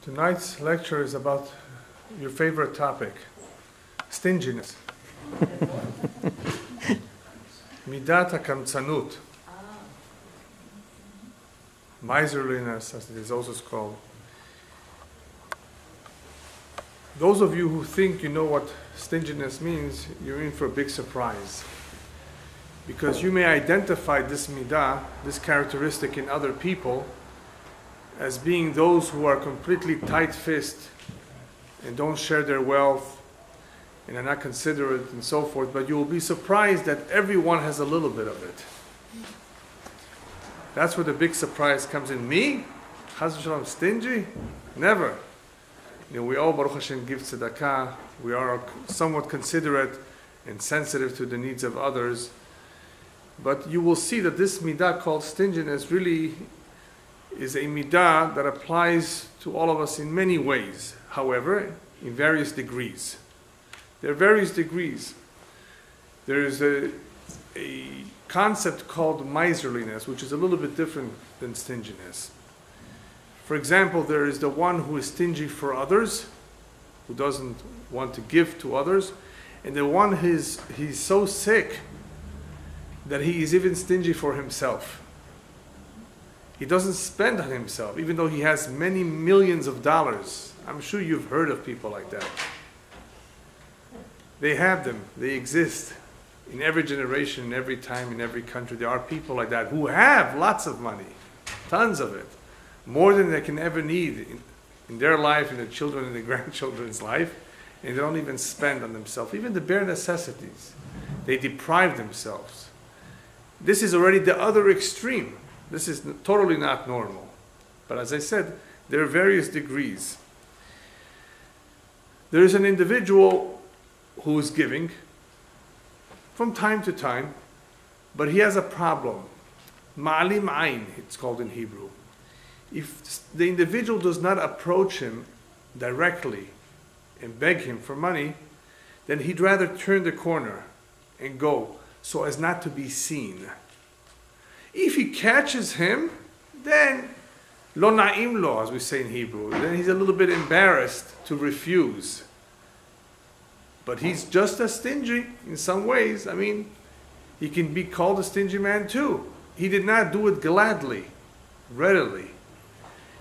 Tonight's lecture is about your favorite topic, stinginess. Midat HaKamtsanut. Miserliness, as it is also called. Those of you who think you know what stinginess means, you're in for a big surprise. Because you may identify this midah, this characteristic in other people, as being those who are completely tight-fisted and don't share their wealth and are not considerate and so forth, but you will be surprised that everyone has a little bit of it. That's where the big surprise comes in. Me? Chas v'shalom, stingy? Never. You know, we all, Baruch Hashem, give tzedakah. We are somewhat considerate and sensitive to the needs of others. But you will see that this midah called stinginess really is a midah that applies to all of us in many ways. However, in various degrees. There are various degrees. There is a concept called miserliness, which is a little bit different than stinginess. For example, there is the one who is stingy for others, who doesn't want to give to others, and the one he's so sick that he is even stingy for himself. He doesn't spend on himself, even though he has many millions of dollars. I'm sure you've heard of people like that. They have them. They exist. In every generation, in every time, in every country, there are people like that who have lots of money, tons of it, more than they can ever need in their life, in their children, and their grandchildren's life, and they don't even spend on themselves, even the bare necessities. They deprive themselves. This is already the other extreme. This is totally not normal. But as I said, there are various degrees. There is an individual who is giving from time to time, but he has a problem. Ma'alim ayn, it's called in Hebrew. If the individual does not approach him directly and beg him for money, then he'd rather turn the corner and go so as not to be seen. If he catches him, then lo na'im lo, as we say in Hebrew, then he's a little bit embarrassed to refuse. But he's just as stingy in some ways. I mean, he can be called a stingy man too. He did not do it gladly, readily.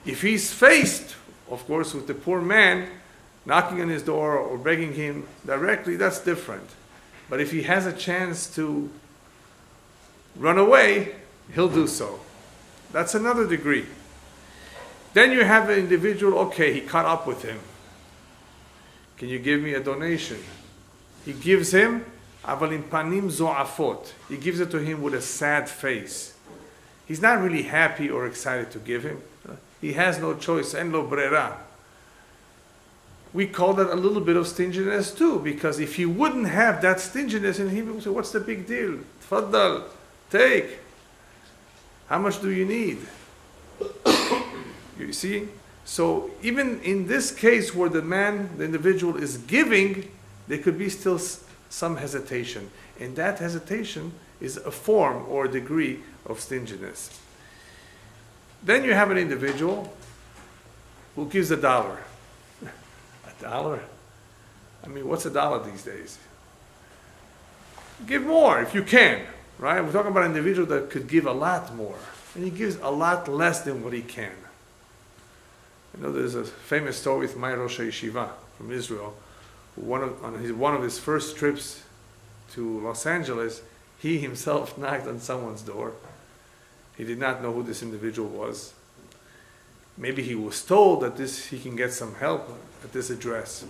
If he's faced, of course, with the poor man knocking on his door or begging him directly, that's different. But if he has a chance to run away, he'll do so. That's another degree. Then you have an individual, okay, he caught up with him. Can you give me a donation? He gives him, aval im panim zo'afot. He gives it to him with a sad face. He's not really happy or excited to give him. He has no choice, en lo brera. We call that a little bit of stinginess too, because if he wouldn't have that stinginess in him, he would say, what's the big deal? Tfaddal, take. How much do you need? You see? So even in this case where the individual is giving, there could be still some hesitation. And that hesitation is a form or a degree of stinginess. Then you have an individual who gives $1. $1? I mean, what's $1 these days? Give more if you can, right? We're talking about an individual that could give a lot more. And he gives a lot less than what he can. You know, there's a famous story with my Rosh Yeshiva from Israel. On one of his first trips to Los Angeles, he himself knocked on someone's door. He did not know who this individual was. Maybe he was told that he can get some help at this address.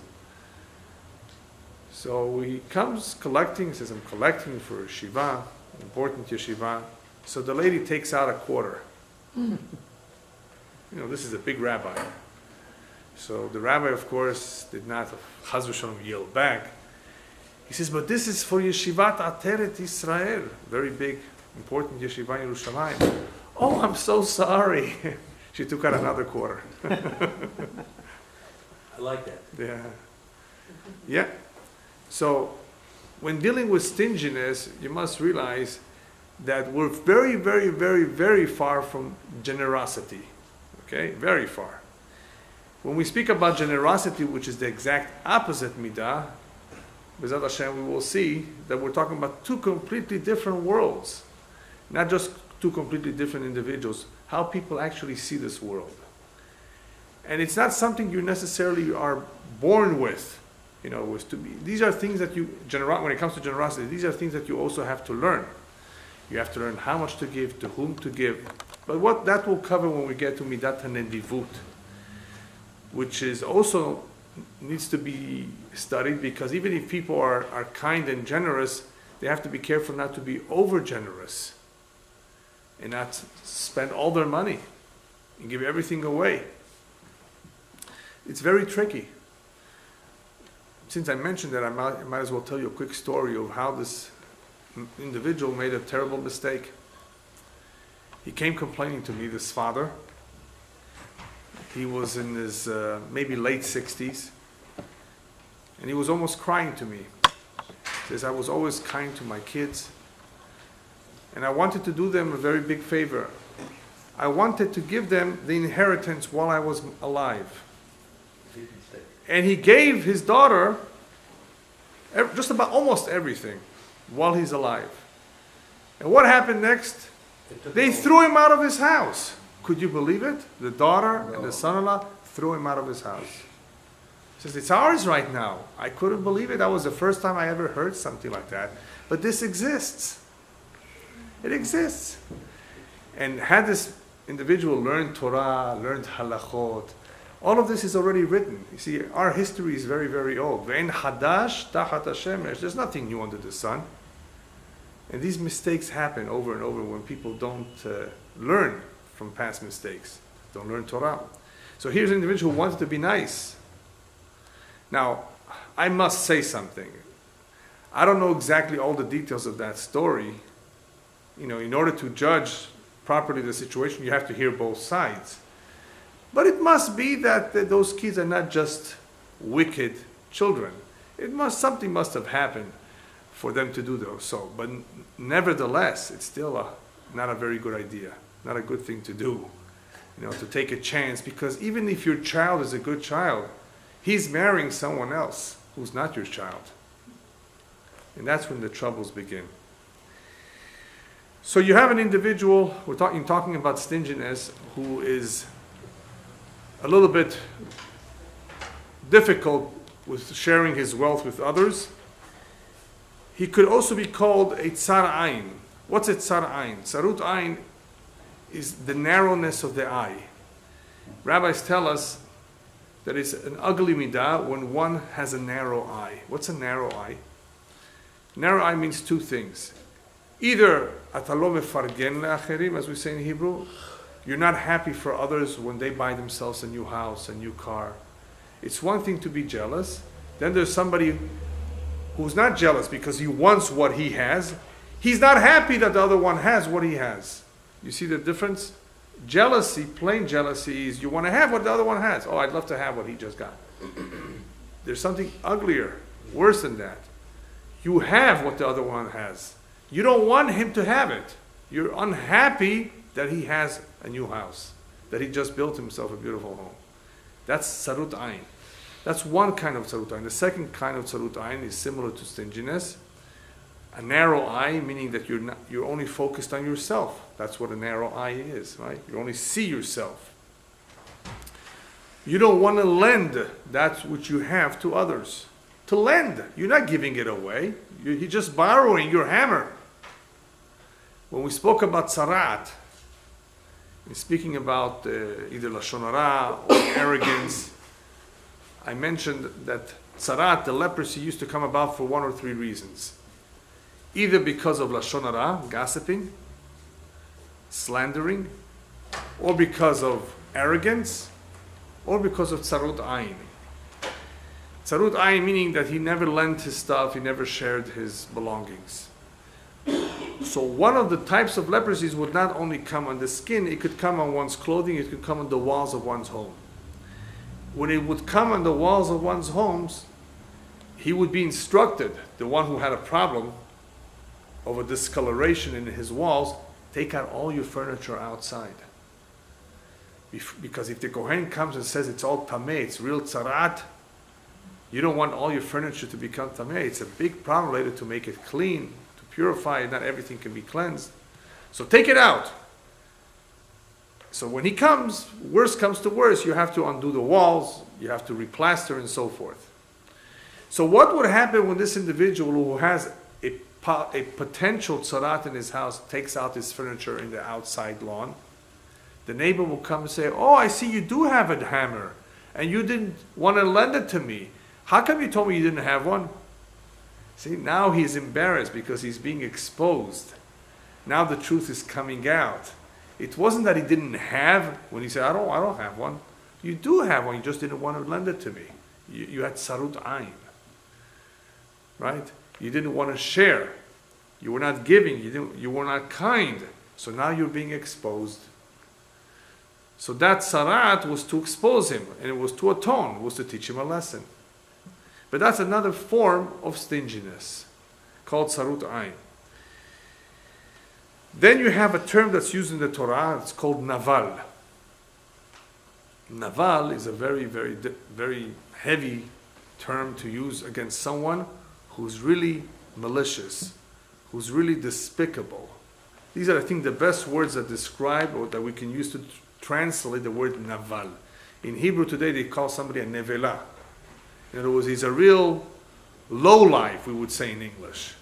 So he comes collecting, he says, I'm collecting for a yeshiva, important yeshiva. So the lady takes out a quarter. You know, this is a big rabbi. So the rabbi, of course, did not, chas v'shalom, yell back. He says, but this is for Yeshivat Ateret Israel, very big, important yeshiva in Yerushalayim. Oh, I'm so sorry. She took out another quarter. I like that. Yeah. Yeah. So when dealing with stinginess, you must realize that we're very, very, very, very far from generosity. Okay? Very far. When we speak about generosity, which is the exact opposite midah, B'ezrat Hashem, we will see that we're talking about two completely different worlds. Not just two completely different individuals, how people actually see this world. And it's not something you necessarily are born with. You know, was to be. These are things that when it comes to generosity, these are things that you also have to learn. You have to learn how much to give, to whom to give. But what that will cover when we get to Midat HaNedivut, which is also needs to be studied, because even if people are kind and generous, they have to be careful not to be over generous and not spend all their money and give everything away. It's very tricky. Since I mentioned that, I might as well tell you a quick story of how this individual made a terrible mistake. He came complaining to me, this father. He was in his maybe late 60s, and he was almost crying to me. He says, I was always kind to my kids, and I wanted to do them a very big favor. I wanted to give them the inheritance while I was alive. And he gave his daughter just about almost everything while he's alive. And what happened next? They threw him out of his house. Could you believe it? The daughter and the son-in-law threw him out of his house. He says, it's ours right now. I couldn't believe it. That was the first time I ever heard something like that. But this exists. It exists. And had this individual learned Torah, learned halachot, all of this is already written. You see, our history is very, very old. Ve'en hadash tachat hashemesh. There's nothing new under the sun. And these mistakes happen over and over when people don't learn from past mistakes, don't learn Torah. So here's an individual who wanted to be nice. Now, I must say something. I don't know exactly all the details of that story. You know, in order to judge properly the situation, you have to hear both sides. But it must be that those kids are not just wicked children. Something must have happened for them to do those. So, but nevertheless, it's still not a very good idea, not a good thing to do. You know, to take a chance, because even if your child is a good child, he's marrying someone else who's not your child, and that's when the troubles begin. So you have an individual, we're talking about stinginess, who is a little bit difficult with sharing his wealth with others. He could also be called a tsar ayin. What's a tsar ayin? Tsarut ayin is the narrowness of the eye. Rabbis tell us that it's an ugly midah when one has a narrow eye. What's a narrow eye? Narrow eye means two things. Either ata lo mefargen le'acherim, as we say in Hebrew, you're not happy for others when they buy themselves a new house, a new car. It's one thing to be jealous. Then there's somebody who's not jealous because he wants what he has. He's not happy that the other one has what he has. You see the difference? Jealousy, plain jealousy, is you want to have what the other one has. Oh, I'd love to have what he just got. There's something uglier, worse than that. You have what the other one has. You don't want him to have it. You're unhappy that he has a new house, that he just built himself a beautiful home. That's sarut ayin. That's one kind of sarut ayin. The second kind of sarut ayin is similar to stinginess. A narrow eye, meaning that you're only focused on yourself. That's what a narrow eye is, right? You only see yourself. You don't want to lend that which you have to others. To lend, you're not giving it away. You're just borrowing your hammer. When we spoke about sarat, speaking about either lashon hara or arrogance, I mentioned that sarat, the leprosy, used to come about for one or three reasons. Either because of lashon hara, gossiping, slandering, or because of arrogance, or because of tsarut ayin. Tsarut ayin meaning that he never lent his stuff, he never shared his belongings. So one of the types of leprosies would not only come on the skin, it could come on one's clothing, it could come on the walls of one's home. When it would come on the walls of one's homes, he would be instructed, the one who had a problem of a discoloration in his walls, take out all your furniture outside. Because if the Kohen comes and says it's all tameh, it's real tzarat, you don't want all your furniture to become tameh. It's a big problem later to make it clean, to purify it. Not everything can be cleansed. So take it out. So when he comes, worst comes to worst, you have to undo the walls, you have to replaster and so forth. So what would happen when this individual who has a potential tzarat in his house takes out his furniture in the outside lawn? The neighbor will come and say, oh, I see you do have a hammer, and you didn't want to lend it to me. How come you told me you didn't have one? See, now he's embarrassed because he's being exposed. Now the truth is coming out. It wasn't that he didn't have, when he said, I don't have one. You do have one, you just didn't want to lend it to me. You had sarut ayn. Right? You didn't want to share. You were not giving, you were not kind. So now you're being exposed. So that sarat was to expose him, and it was to atone, it was to teach him a lesson. But that's another form of stinginess, called sarut ayn. Then you have a term that's used in the Torah, it's called naval. Naval is a very, very, very heavy term to use against someone who's really malicious, who's really despicable. These are, I think, the best words that describe or that we can use to translate the word naval. In Hebrew today, they call somebody a nevela. In other words, he's a real lowlife, we would say in English.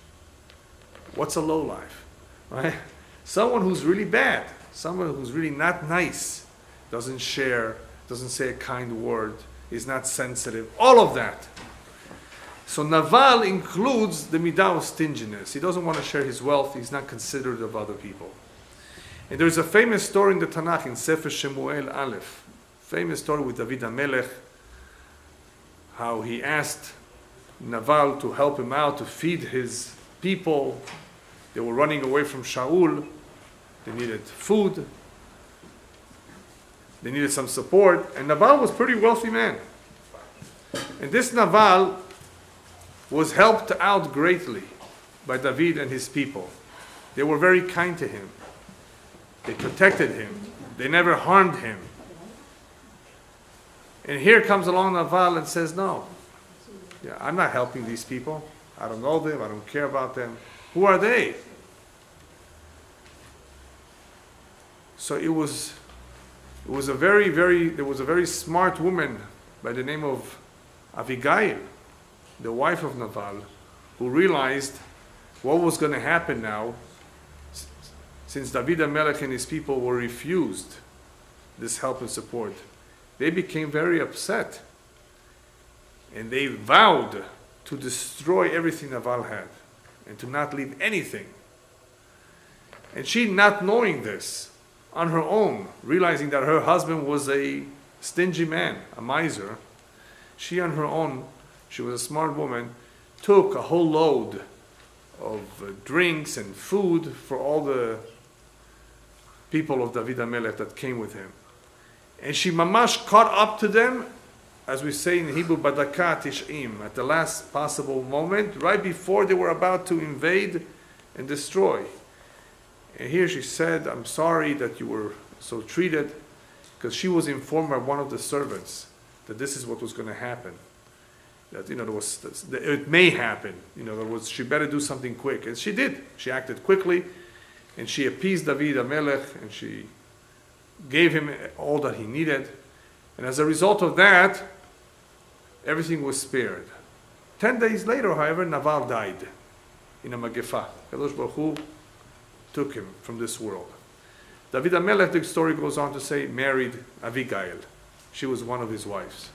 What's a lowlife? Right? Someone who's really bad, someone who's really not nice, doesn't share, doesn't say a kind word, is not sensitive, all of that. So naval includes the midah of stinginess. He doesn't want to share his wealth, he's not considerate of other people. And there's a famous story in the Tanakh, in Sefer Shemuel Aleph, famous story with David HaMelech, how he asked Naval to help him out, to feed his people. They were running away from Shaul. They needed food. They needed some support. And Naval was a pretty wealthy man. And this Naval was helped out greatly by David and his people. They were very kind to him. They protected him. They never harmed him. And here comes along Naval and says, no, yeah, I'm not helping these people. I don't know them. I don't care about them. Who are they? So there was a very smart woman by the name of Abigail, the wife of Naval, who realized what was going to happen now, since David HaMelech and his people were refused this help and support. They became very upset, and they vowed to destroy everything Naval had and to not leave anything. And she, not knowing this, on her own, realizing that her husband was a stingy man, a miser, she on her own, she was a smart woman, took a whole load of drinks and food for all the people of David HaMelech that came with him. And she mamash caught up to them, as we say in Hebrew, badaka tish'im, at the last possible moment, right before they were about to invade and destroy. And here she said, I'm sorry that you were so treated, because she was informed by one of the servants that this is what was going to happen. That, it may happen. She better do something quick. And she did. She acted quickly, and she appeased David HaMelech, and she gave him all that he needed. And as a result of that, everything was spared. 10 days later, however, Naval died in a magefa. Kadosh Baruch Hu took him from this world. David HaMelech, the story goes on to say, married Abigail. She was one of his wives.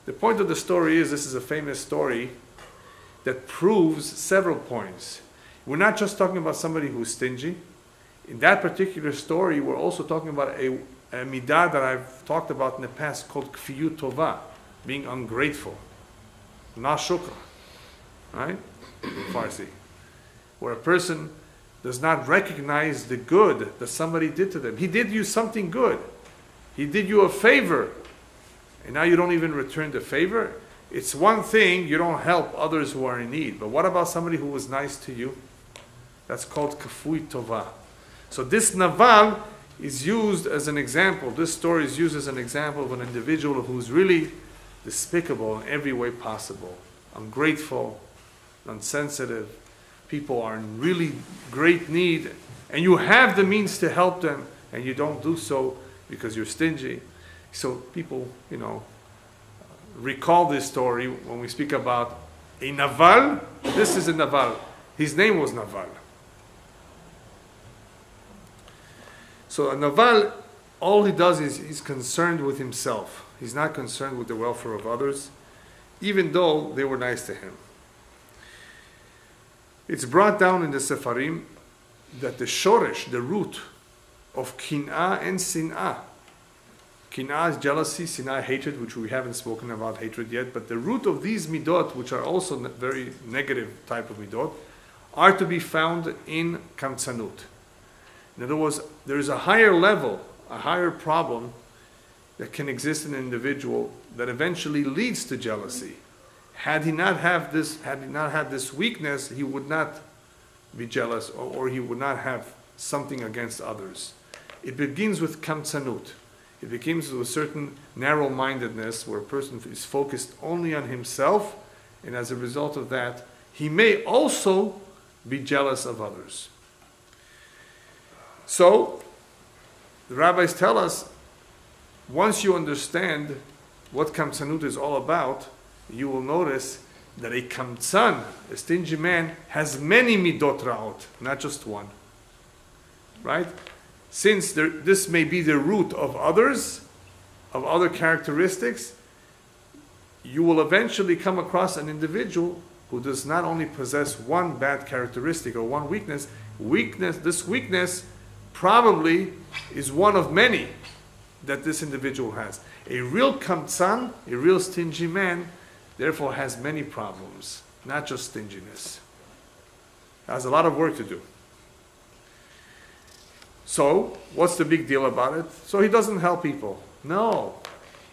The point of the story is, this is a famous story that proves several points. We're not just talking about somebody who's stingy. In that particular story, we're also talking about a midah that I've talked about in the past called kfiyut tova, being ungrateful. Na shukra, right? In Farsi. Where a person does not recognize the good that somebody did to them. He did you something good. He did you a favor. And now you don't even return the favor. It's one thing, you don't help others who are in need. But what about somebody who was nice to you? That's called kafui tova. So this Naval, is used as an example. This story is used as an example of an individual who's really despicable in every way possible. Ungrateful, insensitive. People are in really great need, and you have the means to help them, and you don't do so because you're stingy. So people, recall this story when we speak about a Naval. This is a Naval. His name was Naval. So a Naval, all he does is he's concerned with himself. He's not concerned with the welfare of others, even though they were nice to him. It's brought down in the Sefarim that the shoresh, the root of kin'ah and sin'ah. Kin'ah is jealousy, sin'ah hatred, which we haven't spoken about hatred yet, but the root of these midot, which are also very negative type of midot, are to be found in kamtsanut. In other words, there is a higher level, a higher problem that can exist in an individual that eventually leads to jealousy. Had he not had this weakness, he would not be jealous, or he would not have something against others. It begins with kamtsanut. It begins with a certain narrow-mindedness where a person is focused only on himself, and as a result of that, he may also be jealous of others. So, the rabbis tell us, once you understand what kamtsanut is all about, you will notice that a kamtsan, a stingy man, has many midot ra'ot, not just one. Right? Since this may be the root of others, of other characteristics, you will eventually come across an individual who does not only possess one bad characteristic or one weakness. This weakness probably is one of many that this individual has. A real kamtsan, a real stingy man, therefore has many problems, not just stinginess. Has a lot of work to do. So, what's the big deal about it? So he doesn't help people. No.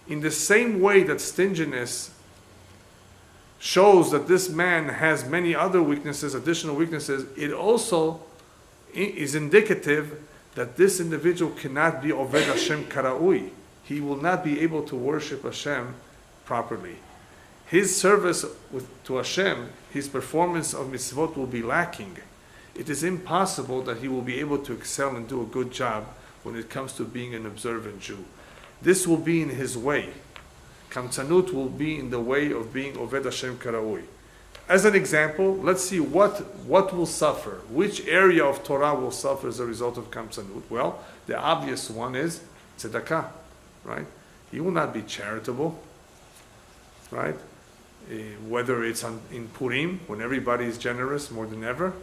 In the same way that stinginess shows that this man has many other weaknesses, additional weaknesses, it also is indicative that this individual cannot be Oved Hashem Kara'ui. He will not be able to worship Hashem properly. His service to Hashem, his performance of mitzvot will be lacking. It is impossible that he will be able to excel and do a good job when it comes to being an observant Jew. This will be in his way. Kamtsanut will be in the way of being Oved Hashem Kara'ui. As an example, let's see what will suffer. Which area of Torah will suffer as a result of kamtsanut? Well, the obvious one is tzedakah, right? He will not be charitable, right? Whether it's in Purim, when everybody is generous more than ever,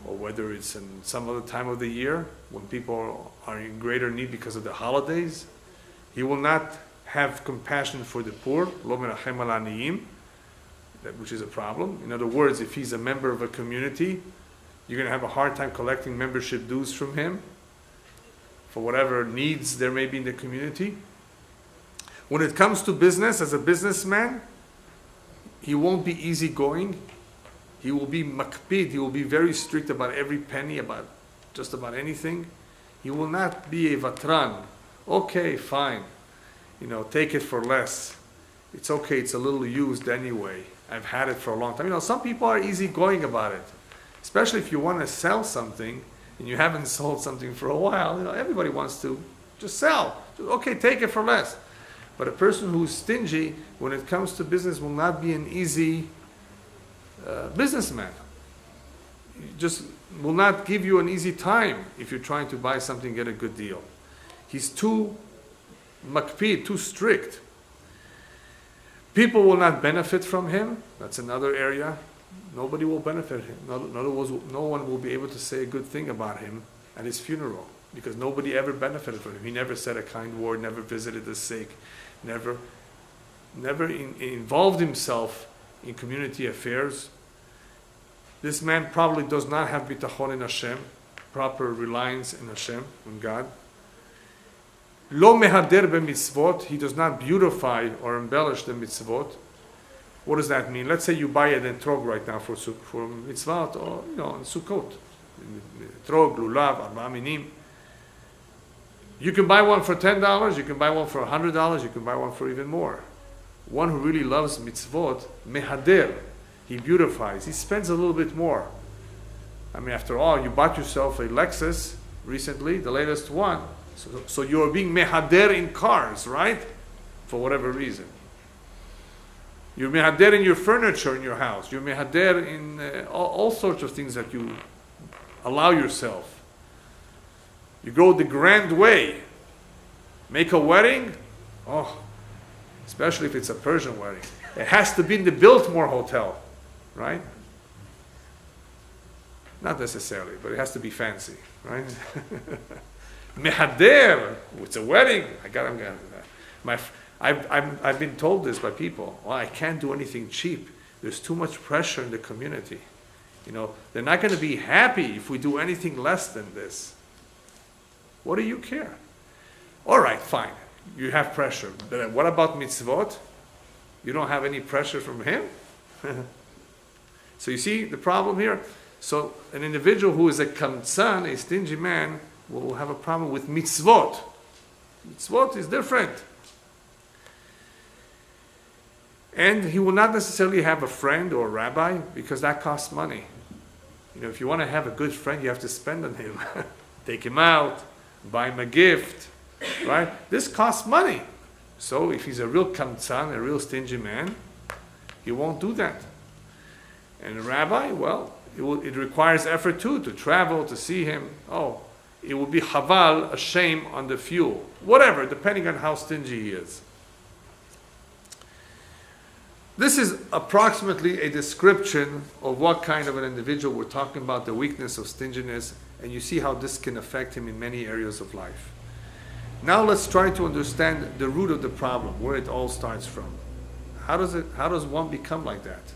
or whether it's in some other time of the year, when people are in greater need because of the holidays. He will not have compassion for the poor, lo merachem al aniyim, which is a problem. In other words, if he's a member of a community, you're going to have a hard time collecting membership dues from him for whatever needs there may be in the community. When it comes to business, as a businessman, he won't be easygoing. He will be makpid. He will be very strict about every penny, about just about anything. He will not be a vatran. Okay, fine. Take it for less. It's okay. It's a little used anyway. I've had it for a long time. Some people are easygoing about it, especially if you want to sell something and you haven't sold something for a while. Everybody wants to just sell. Okay, take it for less. But a person who's stingy when it comes to business will not be an easy businessman. He just will not give you an easy time if you're trying to buy something, get a good deal. He's too makpid, too strict. People will not benefit from him. That's another area. Nobody will benefit him. In other words, no one will be able to say a good thing about him at his funeral, because nobody ever benefited from him. He never said a kind word, never visited the sick, never involved himself in community affairs. This man probably does not have bitachon in Hashem, proper reliance in Hashem, in God. Lo mehader b'mitzvot, he does not beautify or embellish the mitzvot. What does that mean? Let's say you buy an etrog right now for mitzvot, or in Sukkot. Etrog, lulav, arba minim. You can buy one for $10, you can buy one for $100, you can buy one for even more. One who really loves mitzvot, mehader, he beautifies, he spends a little bit more. I mean, after all, you bought yourself a Lexus recently, the latest one, so you're being mehader in cars, right? For whatever reason. You're mehader in your furniture in your house. You're mehader in all sorts of things that you allow yourself. You go the grand way. Make a wedding, oh, especially if it's a Persian wedding. It has to be in the Biltmore Hotel, right? Not necessarily, but it has to be fancy, right? Mehader, it's a wedding. I've been told this by people. Well, I can't do anything cheap. There's too much pressure in the community. You know, they're not going to be happy if we do anything less than this. What do you care? All right, fine. You have pressure. But what about mitzvot? You don't have any pressure from him? So you see the problem here? So an individual who is a kamtzan, a stingy man, will have a problem with mitzvot. Mitzvot is different. And he will not necessarily have a friend or a rabbi because that costs money. You know, if you want to have a good friend, you have to spend on him. Take him out, buy him a gift, right? This costs money. So if he's a real kamtzan, a real stingy man, he won't do that. And a rabbi, well, it requires effort too, to travel, to see him. Oh, it will be haval, a shame on the fuel. Whatever, depending on how stingy he is. This is approximately a description of what kind of an individual we're talking about, the weakness of stinginess, and you see how this can affect him in many areas of life. Now let's try to understand the root of the problem, where it all starts from. How does one become like that?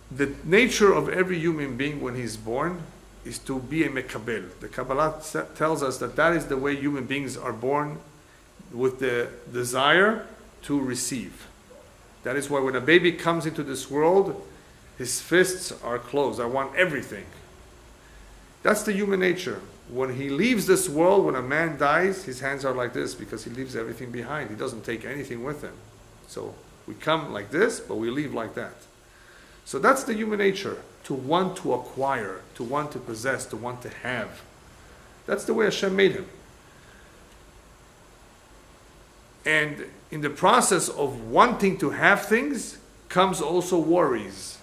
The nature of every human being when he's born is to be a mekabel. The Kabbalah tells us that that is the way human beings are born, with the desire to receive. That is why when a baby comes into this world, his fists are closed. I want everything. That's the human nature. When he leaves this world, when a man dies, his hands are like this because he leaves everything behind. He doesn't take anything with him. So we come like this, but we leave like that. So that's the human nature, to want to acquire, to want to possess, to want to have. That's the way Hashem made him. And in the process of wanting to have things comes also worries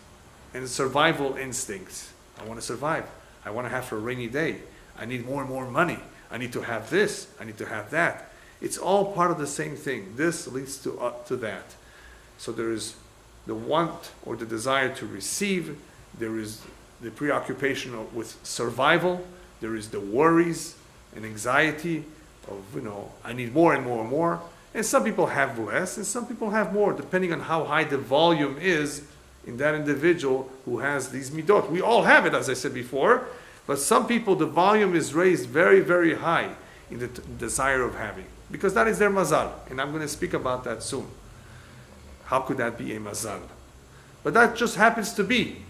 and survival instincts. I want to survive. I want to have for a rainy day. I need more and more money. I need to have this. I need to have that. It's all part of the same thing. This leads to that. So there is the want or the desire to receive. There is the preoccupation with survival. There is the worries and anxiety of, I need more and more and more. And some people have less, and some people have more, depending on how high the volume is in that individual who has these midot. We all have it, as I said before, but some people, the volume is raised very, very high in the desire of having, because that is their mazal, and I'm going to speak about that soon. How could that be a mazal? But that just happens to be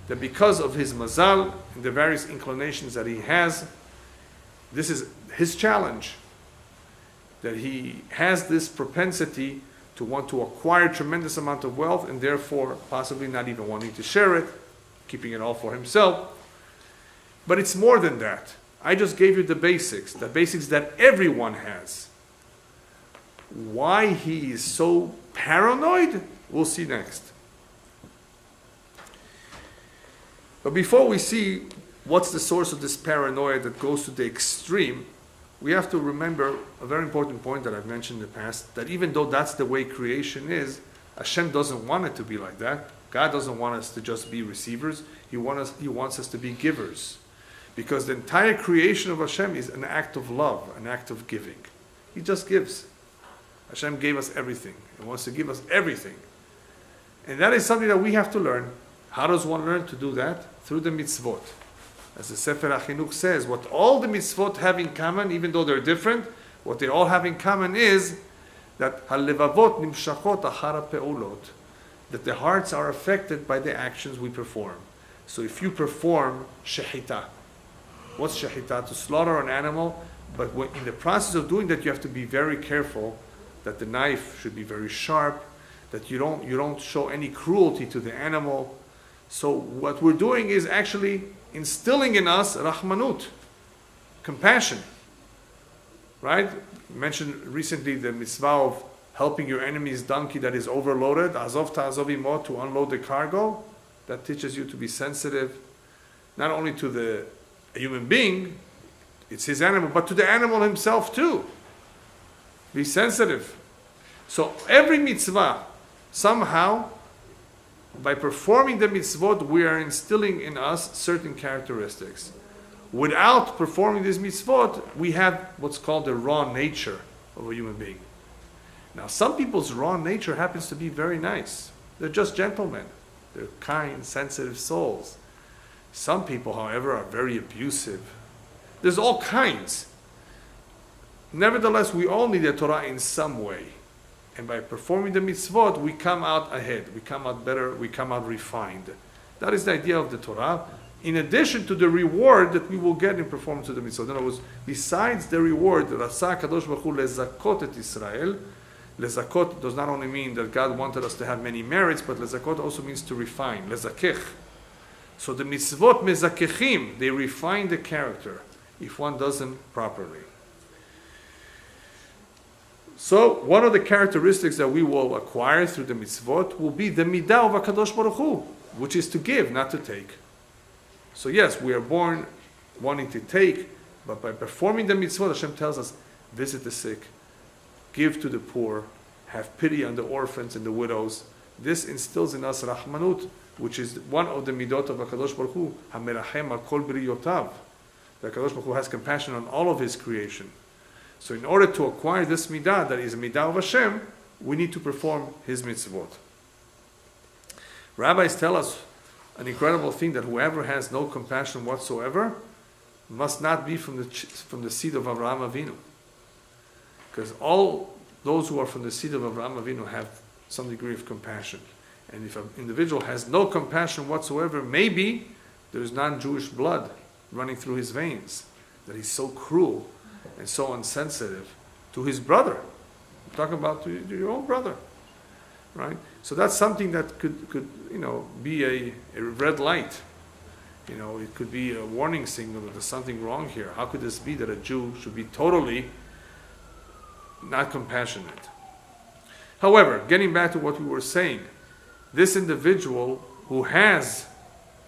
that because of his mazal and the various inclinations that he has, this is his challenge. That he has this propensity to want to acquire a tremendous amount of wealth and therefore possibly not even wanting to share it, keeping it all for himself. But it's more than that. I just gave you the basics that everyone has. Why he is so paranoid, we'll see next. But before we see what's the source of this paranoia that goes to the extreme, we have to remember a very important point that I've mentioned in the past, that even though that's the way creation is, Hashem doesn't want it to be like that. God doesn't want us to just be receivers. He wants us to be givers. Because the entire creation of Hashem is an act of love, an act of giving. He just gives. Hashem gave us everything. He wants to give us everything. And that is something that we have to learn. How does one learn to do that? Through the mitzvot. As the Sefer HaChinuch says, what all the mitzvot have in common, even though they're different, what they all have in common is that halevavot nimshachot achara pe'olot, that the hearts are affected by the actions we perform. So if you perform shechita, what's shechita? To slaughter an animal But in the process of doing that, you have to be very careful that the knife should be very sharp, that you don't show any cruelty to the animal. So what we're doing is actually instilling in us rahmanut, compassion. Right? We mentioned recently the mitzvah of helping your enemy's donkey that is overloaded, azov ta'azov imo, to unload the cargo. That teaches you to be sensitive, not only to the human being, it's his animal, but to the animal himself too. Be sensitive. So every mitzvah, somehow, by performing the mitzvot, we are instilling in us certain characteristics. Without performing these mitzvot, we have what's called the raw nature of a human being. Now, some people's raw nature happens to be very nice. They're just gentlemen. They're kind, sensitive souls. Some people, however, are very abusive. There's all kinds. Nevertheless, we all need the Torah in some way. And by performing the mitzvot, we come out ahead. We come out better. We come out refined. That is the idea of the Torah, in addition to the reward that we will get in performance of the mitzvot. In other words, besides the reward, Rasa Kadosh Baruch Hu lezakot et Israel. Lezakot does not only mean that God wanted us to have many merits, but lezakot also means to refine. Lezakech. So the mitzvot mezakechim, they refine the character if one does them properly. So one of the characteristics that we will acquire through the mitzvot will be the midah of HaKadosh Baruch Hu, which is to give, not to take. So yes, we are born wanting to take, but by performing the mitzvot, Hashem tells us, visit the sick, give to the poor, have pity on the orphans and the widows. This instills in us rahmanut, which is one of the midot of HaKadosh Baruch Hu, HaMerachem al kol briyotav. The HaKadosh Baruch Hu has compassion on all of his creation. So in order to acquire this midah, that is a midah of Hashem, we need to perform his mitzvot. Rabbis tell us an incredible thing, that whoever has no compassion whatsoever must not be from the seed of Avraham Avinu. Because all those who are from the seed of Avraham Avinu have some degree of compassion. And if an individual has no compassion whatsoever, maybe there's non-Jewish blood running through his veins, that he's so cruel and so insensitive to his brother. I'm talking about to your own brother, right? So that's something that could be a red light. It could be a warning signal that there's something wrong here. How could this be that a Jew should be totally not compassionate? However, getting back to what we were saying, this individual who has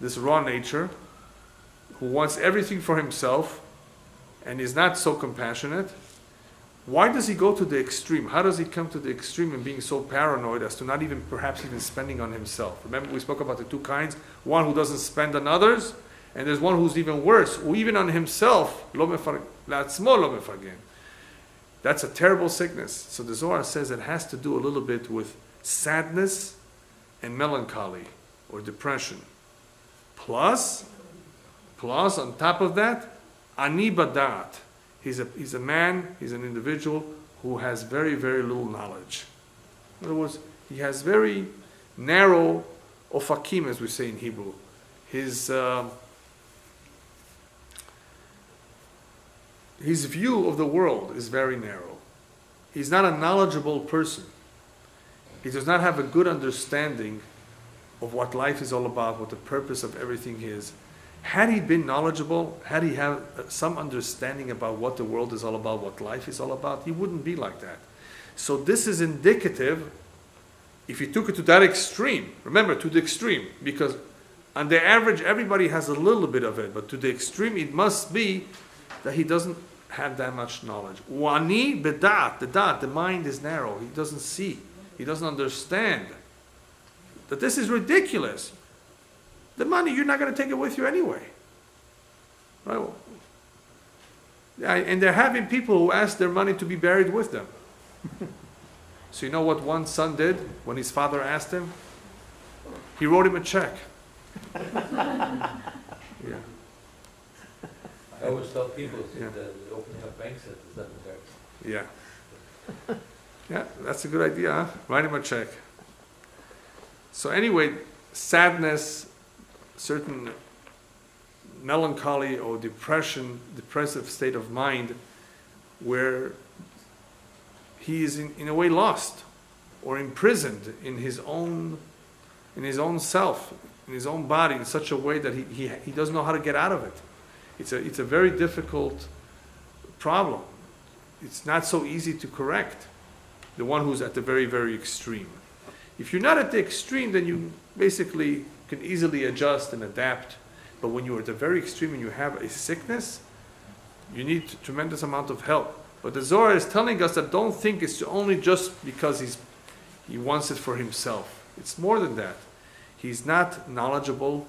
this raw nature, who wants everything for himself and is not so compassionate, why does he go to the extreme? How does he come to the extreme in being so paranoid as to not perhaps even spending on himself? Remember, we spoke about the two kinds. One who doesn't spend on others, and there's one who's even worse, who even on himself, la'atzmo lo mefargen. That's a terrible sickness. So the Zohar says it has to do a little bit with sadness and melancholy or depression. Plus, on top of that, ani badat. He's a man, he's an individual who has very, very little knowledge. In other words, he has very narrow ofakim, as we say in Hebrew. His view of the world is very narrow. He's not a knowledgeable person. He does not have a good understanding of what life is all about, what the purpose of everything is. Had he been knowledgeable, had he had some understanding about what the world is all about, what life is all about, he wouldn't be like that. So this is indicative, if you took it to that extreme, remember, to the extreme, because on the average everybody has a little bit of it, but to the extreme it must be that he doesn't have that much knowledge. Wani bedat, the mind is narrow, he doesn't see, he doesn't understand that this is ridiculous. The money, you're not going to take it with you anyway. Right? And they're having people who ask their money to be buried with them. So you know what one son did when his father asked him? He wrote him a check. Yeah. I always tell people that opening up banks at the cemetery. Yeah. Yeah, that's a good idea, huh? Write him a check. So anyway, sadness, certain melancholy or depressive state of mind where he is in a way lost or imprisoned in his own self, in his own body, in such a way that he doesn't know how to get out of it. It's a very difficult problem. It's not so easy to correct, the one who's at the very, very extreme. If you're not at the extreme, then you basically can easily adjust and adapt. But when you're at the very extreme and you have a sickness, you need a tremendous amount of help. But the Zohar is telling us that don't think it's only just because he wants it for himself. It's more than that. He's not knowledgeable.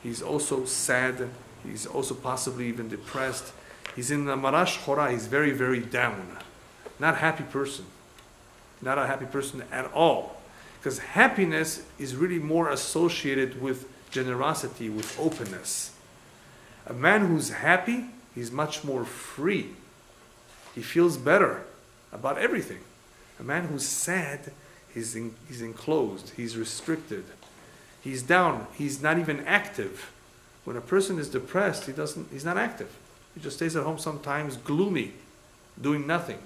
He's also sad. He's also possibly even depressed. He's in the marash chora. He's very, very down. Not a happy person. Not a happy person at all. Because happiness is really more associated with generosity, with openness. A man who's happy, he's much more free. He feels better about everything. A man who's sad, he's enclosed, he's restricted, he's down, he's not even active. When a person is depressed, he's not active. He just stays at home sometimes gloomy, doing nothing.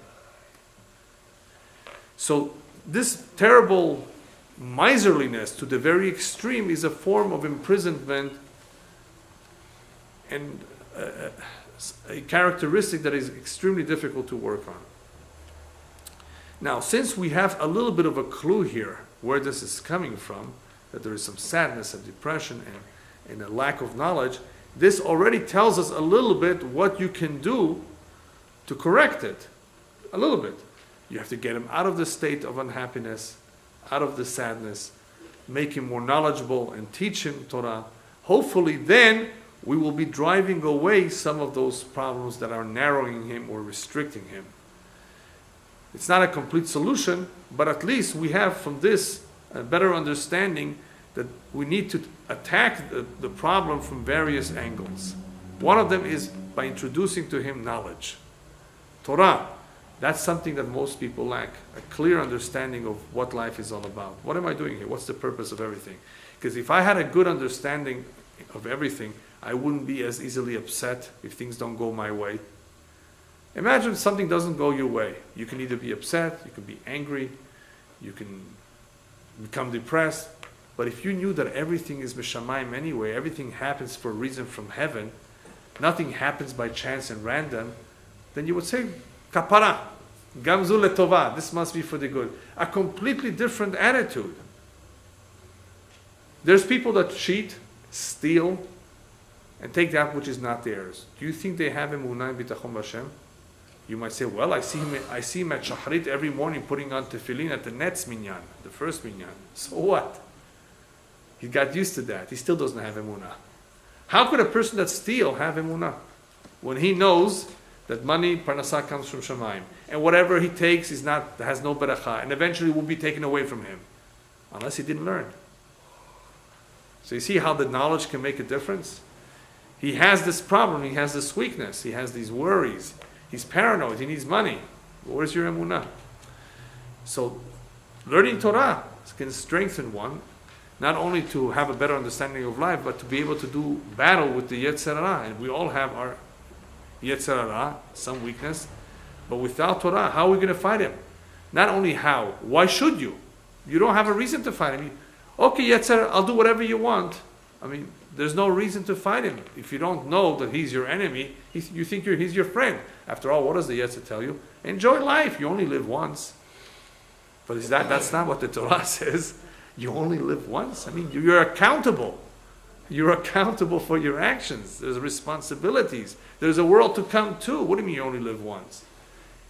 So this terrible miserliness to the very extreme is a form of imprisonment and a characteristic that is extremely difficult to work on. Now, since we have a little bit of a clue here where this is coming from, that there is some sadness and depression and a lack of knowledge, this already tells us a little bit what you can do to correct it. A little bit. You have to get him out of the state of unhappiness, out of the sadness, make him more knowledgeable and teach him Torah. Hopefully then we will be driving away some of those problems that are narrowing him or restricting him. It's not a complete solution, but at least we have from this a better understanding that we need to attack the problem from various angles. One of them is by introducing to him knowledge. Torah, that's something that most people lack, a clear understanding of what life is all about. What am I doing here? What's the purpose of everything? Because if I had a good understanding of everything, I wouldn't be as easily upset if things don't go my way. Imagine something doesn't go your way. You can either be upset, you can be angry, you can become depressed. But if you knew that everything is Mishamayim anyway, everything happens for a reason from heaven, nothing happens by chance and random, then you would say, Kapara, Gamzu letova, this must be for the good. A completely different attitude. There's people that cheat, steal, and take that which is not theirs. Do you think they have emunah and bitachon b'Hashem? You might say, well, I see him at Shacharit every morning putting on tefillin at the next minyan, the first minyan. So what? He got used to that. He still doesn't have emunah. How could a person that steals have emunah? When he knows that money, parnasah, comes from Shamayim, and whatever he takes has no beracha, and eventually will be taken away from him, unless he didn't learn. So you see how the knowledge can make a difference? He has this problem, he has this weakness, he has these worries, he's paranoid, he needs money. Where's your emunah? So learning Torah can strengthen one, not only to have a better understanding of life, but to be able to do battle with the Yetzer Hara. And we all have our Yetzer Hara, some weakness, but without Torah, how are we going to fight him? Not only how, why should you? You don't have a reason to fight him. Okay, Yetzer, I'll do whatever you want. I mean, there's no reason to fight him. If you don't know that he's your enemy, you think he's your friend. After all, what does the Yetzer tell you? Enjoy life. You only live once. But that's not what the Torah says. You only live once. I mean, you're accountable. You're accountable for your actions. There's responsibilities. There's a world to come too. What do you mean you only live once?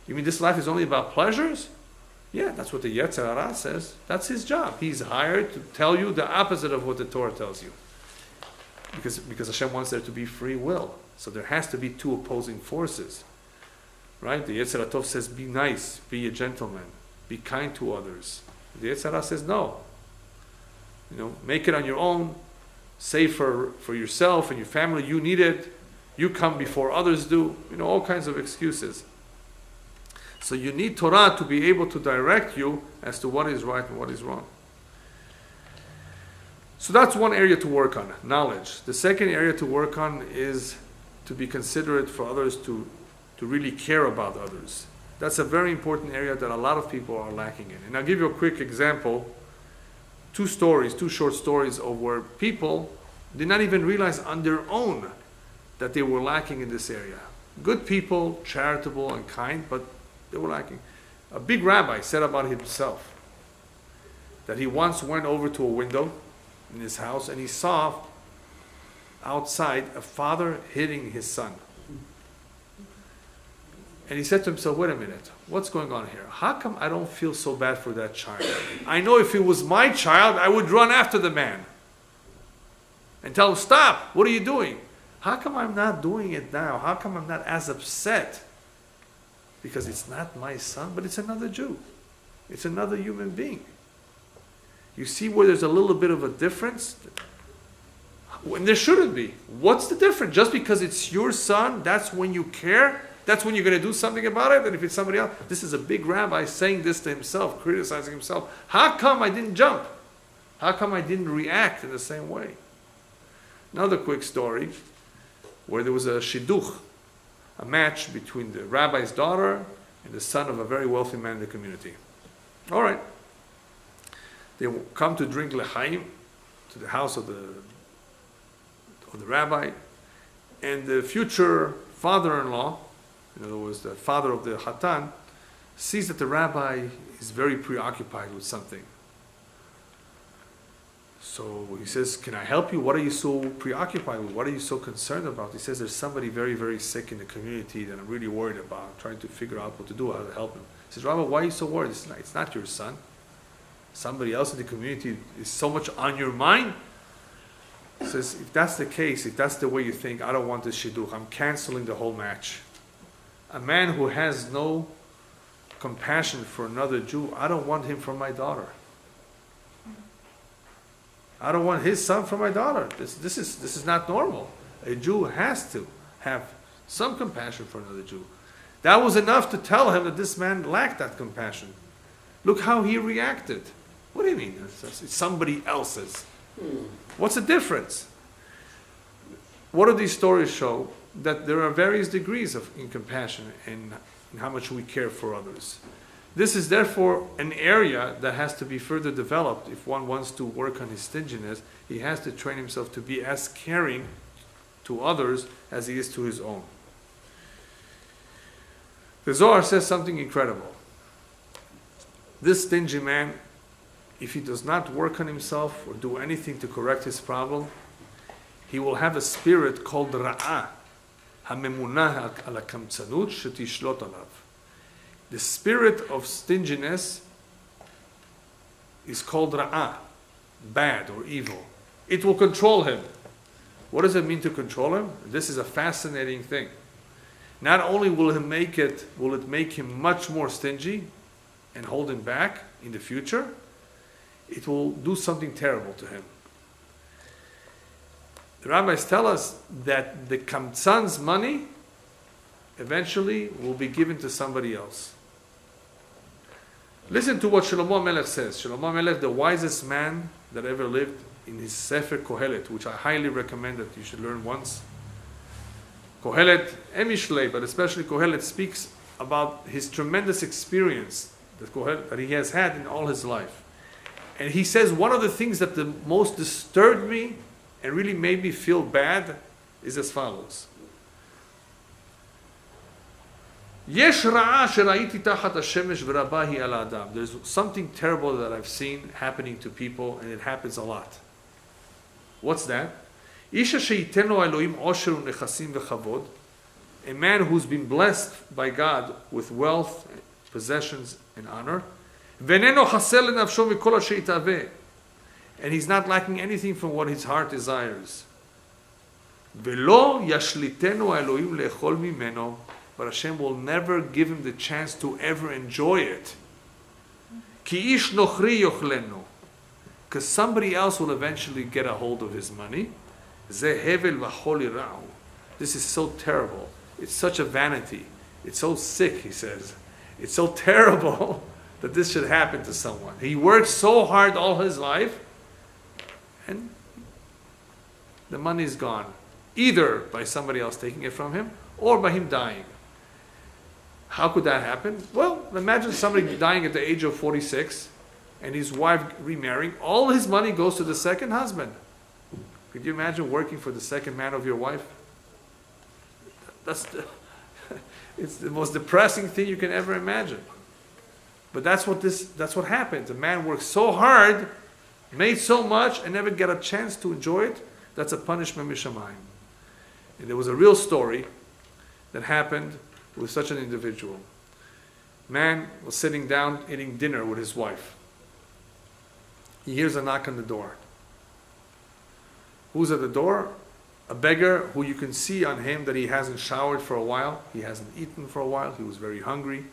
You mean this life is only about pleasures? Yeah, that's what the Yetzer Hara says. That's his job. He's hired to tell you the opposite of what the Torah tells you. Because Hashem wants there to be free will. So there has to be two opposing forces. Right? The Yetzer Tov says, be nice, be a gentleman, be kind to others. The Yetzer Hara says, no. Make it on your own, save for yourself and your family, you need it, you come before others do, all kinds of excuses. So you need Torah to be able to direct you as to what is right and what is wrong. So that's one area to work on, knowledge. The second area to work on is to be considerate for others, to to really care about others. That's a very important area that a lot of people are lacking in. And I'll give you a quick example. Two short stories of where people did not even realize on their own that they were lacking in this area. Good people, charitable and kind, but they were lacking. A big rabbi said about himself that he once went over to a window in his house and he saw outside a father hitting his son. And he said to himself, wait a minute, what's going on here? How come I don't feel so bad for that child? I know if it was my child, I would run after the man and tell him, stop, what are you doing? How come I'm not doing it now? How come I'm not as upset? Because it's not my son, but it's another Jew. It's another human being. You see where there's a little bit of a difference? When there shouldn't be. What's the difference? Just because it's your son, that's when you care? That's when you're going to do something about it? And if it's somebody else, this is a big rabbi saying this to himself, criticizing himself. How come I didn't jump? How come I didn't react in the same way? Another quick story where there was a shidduch, a match between the rabbi's daughter and the son of a very wealthy man in the community. All right. They come to drink lechaim to the house of the rabbi, and the future father-in-law, in other words, the father of the Hatan, sees that the rabbi is very preoccupied with something. So he says, can I help you? What are you so preoccupied with? What are you so concerned about? He says, there's somebody very, very sick in the community that I'm really worried about. I'm trying to figure out what to do, how to help him. He says, Rabbi, why are you so worried? It's not your son. Somebody else in the community is so much on your mind. He says, if that's the case, if that's the way you think, I don't want this shidduch. I'm canceling the whole match. A man who has no compassion for another Jew, I don't want him for my daughter. I don't want his son for my daughter. This is not normal. A Jew has to have some compassion for another Jew. That was enough to tell him that this man lacked that compassion. Look how he reacted. What do you mean? It's somebody else's. What's the difference? What do these stories show? That there are various degrees in compassion and how much we care for others. This is therefore an area that has to be further developed. If one wants to work on his stinginess, he has to train himself to be as caring to others as he is to his own. The Zohar says something incredible. This stingy man, if he does not work on himself or do anything to correct his problem, he will have a spirit called Ra'ah, HaMemunah al HaKamtzanut shetishlot alav. The spirit of stinginess is called Ra'ah, bad or evil. It will control him. What does it mean to control him? This is a fascinating thing. Not only will it make him much more stingy and hold him back in the future, it will do something terrible to him. The rabbis tell us that the kamtzan's money eventually will be given to somebody else. Listen to what Shlomo Melech says. Shlomo Melech, the wisest man that ever lived, in his Sefer Kohelet, which I highly recommend that you should learn once. Kohelet, Emishlei, but especially Kohelet, speaks about his tremendous experience that he has had in all his life. And he says one of the things that the most disturbed me and really made me feel bad is as follows. There's something terrible that I've seen happening to people, and it happens a lot. What's that? A man who's been blessed by God with wealth, possessions, and honor, and he's not lacking anything from what his heart desires. But Hashem will never give him the chance to ever enjoy it. Because somebody else will eventually get a hold of his money. This is so terrible. It's such a vanity. It's so sick, he says. It's so terrible that this should happen to someone. He worked so hard all his life, and the money is gone. Either by somebody else taking it from him, or by him dying. How could that happen? Well, imagine somebody dying at the age of 46 and his wife remarrying. All his money goes to the second husband. Could you imagine working for the second man of your wife? It's the most depressing thing you can ever imagine. But that's what happens. A man works so hard, made so much, and never get a chance to enjoy it. That's a punishment mishamayim. And there was a real story that happened with such an individual. Man was sitting down eating dinner with his wife. He hears a knock on the door. Who's at the door? A beggar who you can see on him that he hasn't showered for a while. He hasn't eaten for a while. He was very hungry,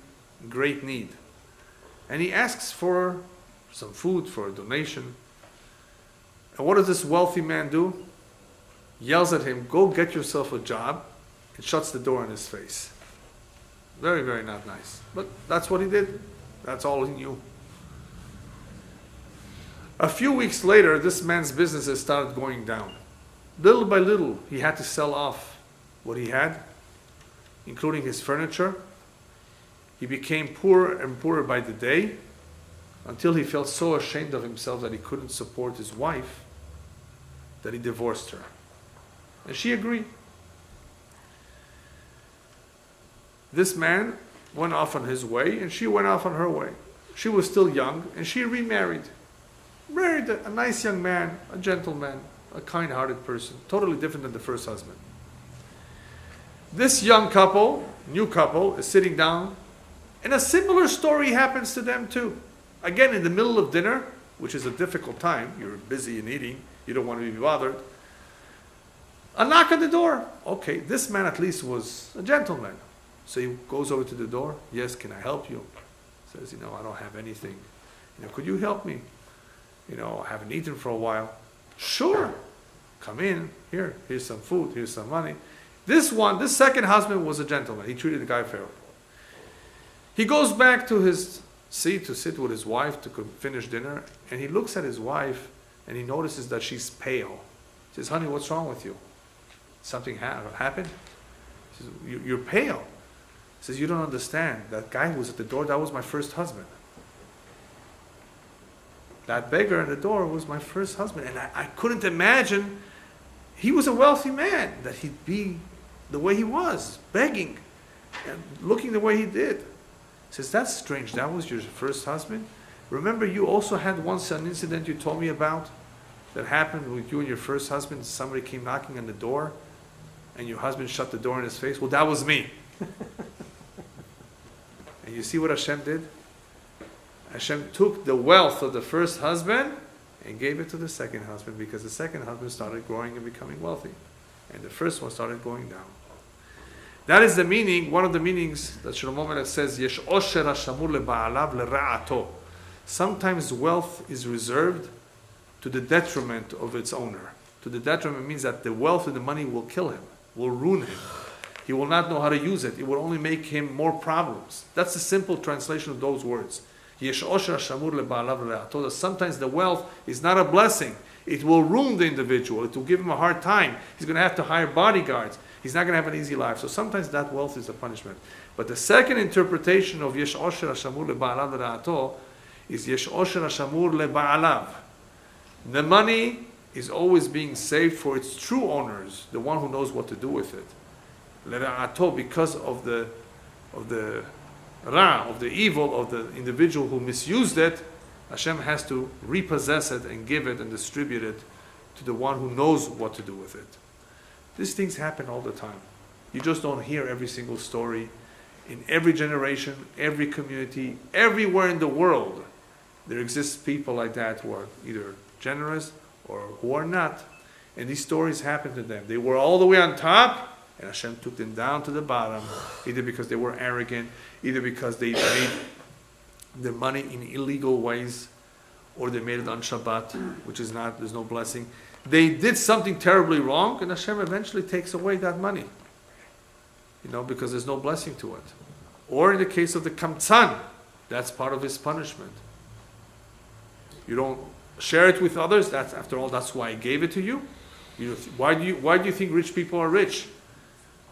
great need. And he asks for some food, for a donation. And what does this wealthy man do? Yells at him, go get yourself a job, and shuts the door in his face. Very, very not nice. But that's what he did. That's all he knew. A few weeks later, this man's businesses started going down. Little by little, he had to sell off what he had, including his furniture. He became poorer and poorer by the day, until he felt so ashamed of himself that he couldn't support his wife, that he divorced her. And she agreed. This man went off on his way, and she went off on her way. She was still young, and she remarried. Married a nice young man, a gentleman, a kind-hearted person, totally different than the first husband. This young couple, new couple, is sitting down, and a similar story happens to them too. Again, in the middle of dinner, which is a difficult time, you're busy and eating, you don't want to be bothered. A knock on the door. Okay, this man at least was a gentleman. So he goes over to the door. Yes, can I help you? Says, I don't have anything. Could you help me? I haven't eaten for a while. Sure. Come in. Here's some food. Here's some money. This second husband was a gentleman. He treated the guy fairly. He goes back to his seat to sit with his wife to finish dinner, and he looks at his wife and he notices that she's pale. He says, honey, what's wrong with you? Something happened? He says, you're pale. He says, you don't understand. That guy who was at the door, that was my first husband. That beggar at the door was my first husband. And I couldn't imagine, he was a wealthy man, that he'd be the way he was, begging and looking the way he did. He says, that's strange. That was your first husband? Remember, you also had once an incident you told me about that happened with you and your first husband. Somebody came knocking on the door and your husband shut the door in his face. Well, that was me. And you see what Hashem did? Hashem took the wealth of the first husband and gave it to the second husband, because the second husband started growing and becoming wealthy. And the first one started going down. That is the meaning, one of the meanings that Shlomo Melech says, Yesh osher hashamur leba'alav lera'ato. Sometimes wealth is reserved to the detriment of its owner. To the detriment means that the wealth and the money will kill him, will ruin him. He will not know how to use it. It will only make him more problems. That's the simple translation of those words. Yesh osher hashamur leba'alav lera'ato. Sometimes the wealth is not a blessing. It will ruin the individual. It will give him a hard time. He's going to have to hire bodyguards. He's not going to have an easy life. So sometimes that wealth is a punishment. But the second interpretation of Yesh osher hashamur leba'alav lera'ato is Yesh osher hashamur leba'alav. The money is always being saved for its true owners, the one who knows what to do with it. Lera'ato, because of the ra, of the evil of the individual who misused it, Hashem has to repossess it and give it and distribute it to the one who knows what to do with it. These things happen all the time. You just don't hear every single story. In every generation, every community, everywhere in the world, there exists people like that who are either generous or who are not. And these stories happen to them. They were all the way on top, and Hashem took them down to the bottom, either because they were arrogant, either because they made their money in illegal ways, or they made it on Shabbat, which is not, there's no blessing. They did something terribly wrong, and Hashem eventually takes away that money. Because there's no blessing to it. Or in the case of the Kamtzan, that's part of his punishment. You don't share it with others. After all, that's why I gave it to you. Why do you think rich people are rich?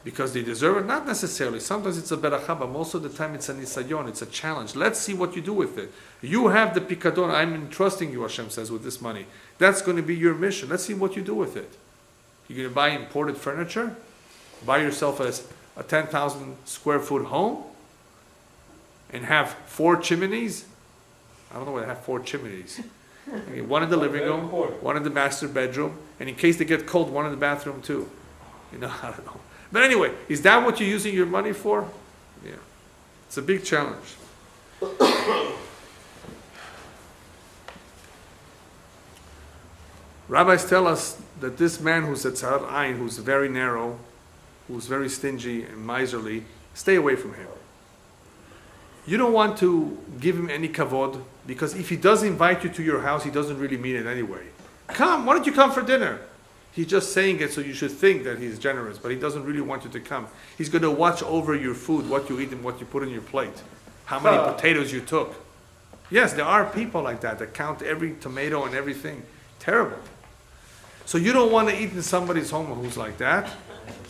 because they deserve it? Not necessarily. Sometimes it's a beracha, but most of the time it's a nisayon, it's a challenge. Let's see what you do with it. You have the pikadon, I'm entrusting you, Hashem says, with this money. That's going to be your mission. Let's see what you do with it. You're going to buy imported furniture? Buy yourself a 10,000 square foot home? And have 4 chimneys? I don't know why they have 4 chimneys. Okay, one in the living room, one in the master bedroom, and in case they get cold, one in the bathroom too. You know, I don't know. But anyway, is that what you're using your money for? Yeah. It's a big challenge. Rabbis tell us that this man who's at Tzarat Ayin, who's very narrow, who's very stingy and miserly, stay away from him. You don't want to give him any kavod, because if he does invite you to your house, he doesn't really mean it anyway. Come, why don't you come for dinner? He's just saying it so you should think that he's generous, but he doesn't really want you to come. He's going to watch over your food, what you eat and what you put in your plate, how many potatoes you took. Yes, there are people like that count every tomato and everything. Terrible. So you don't want to eat in somebody's home who's like that.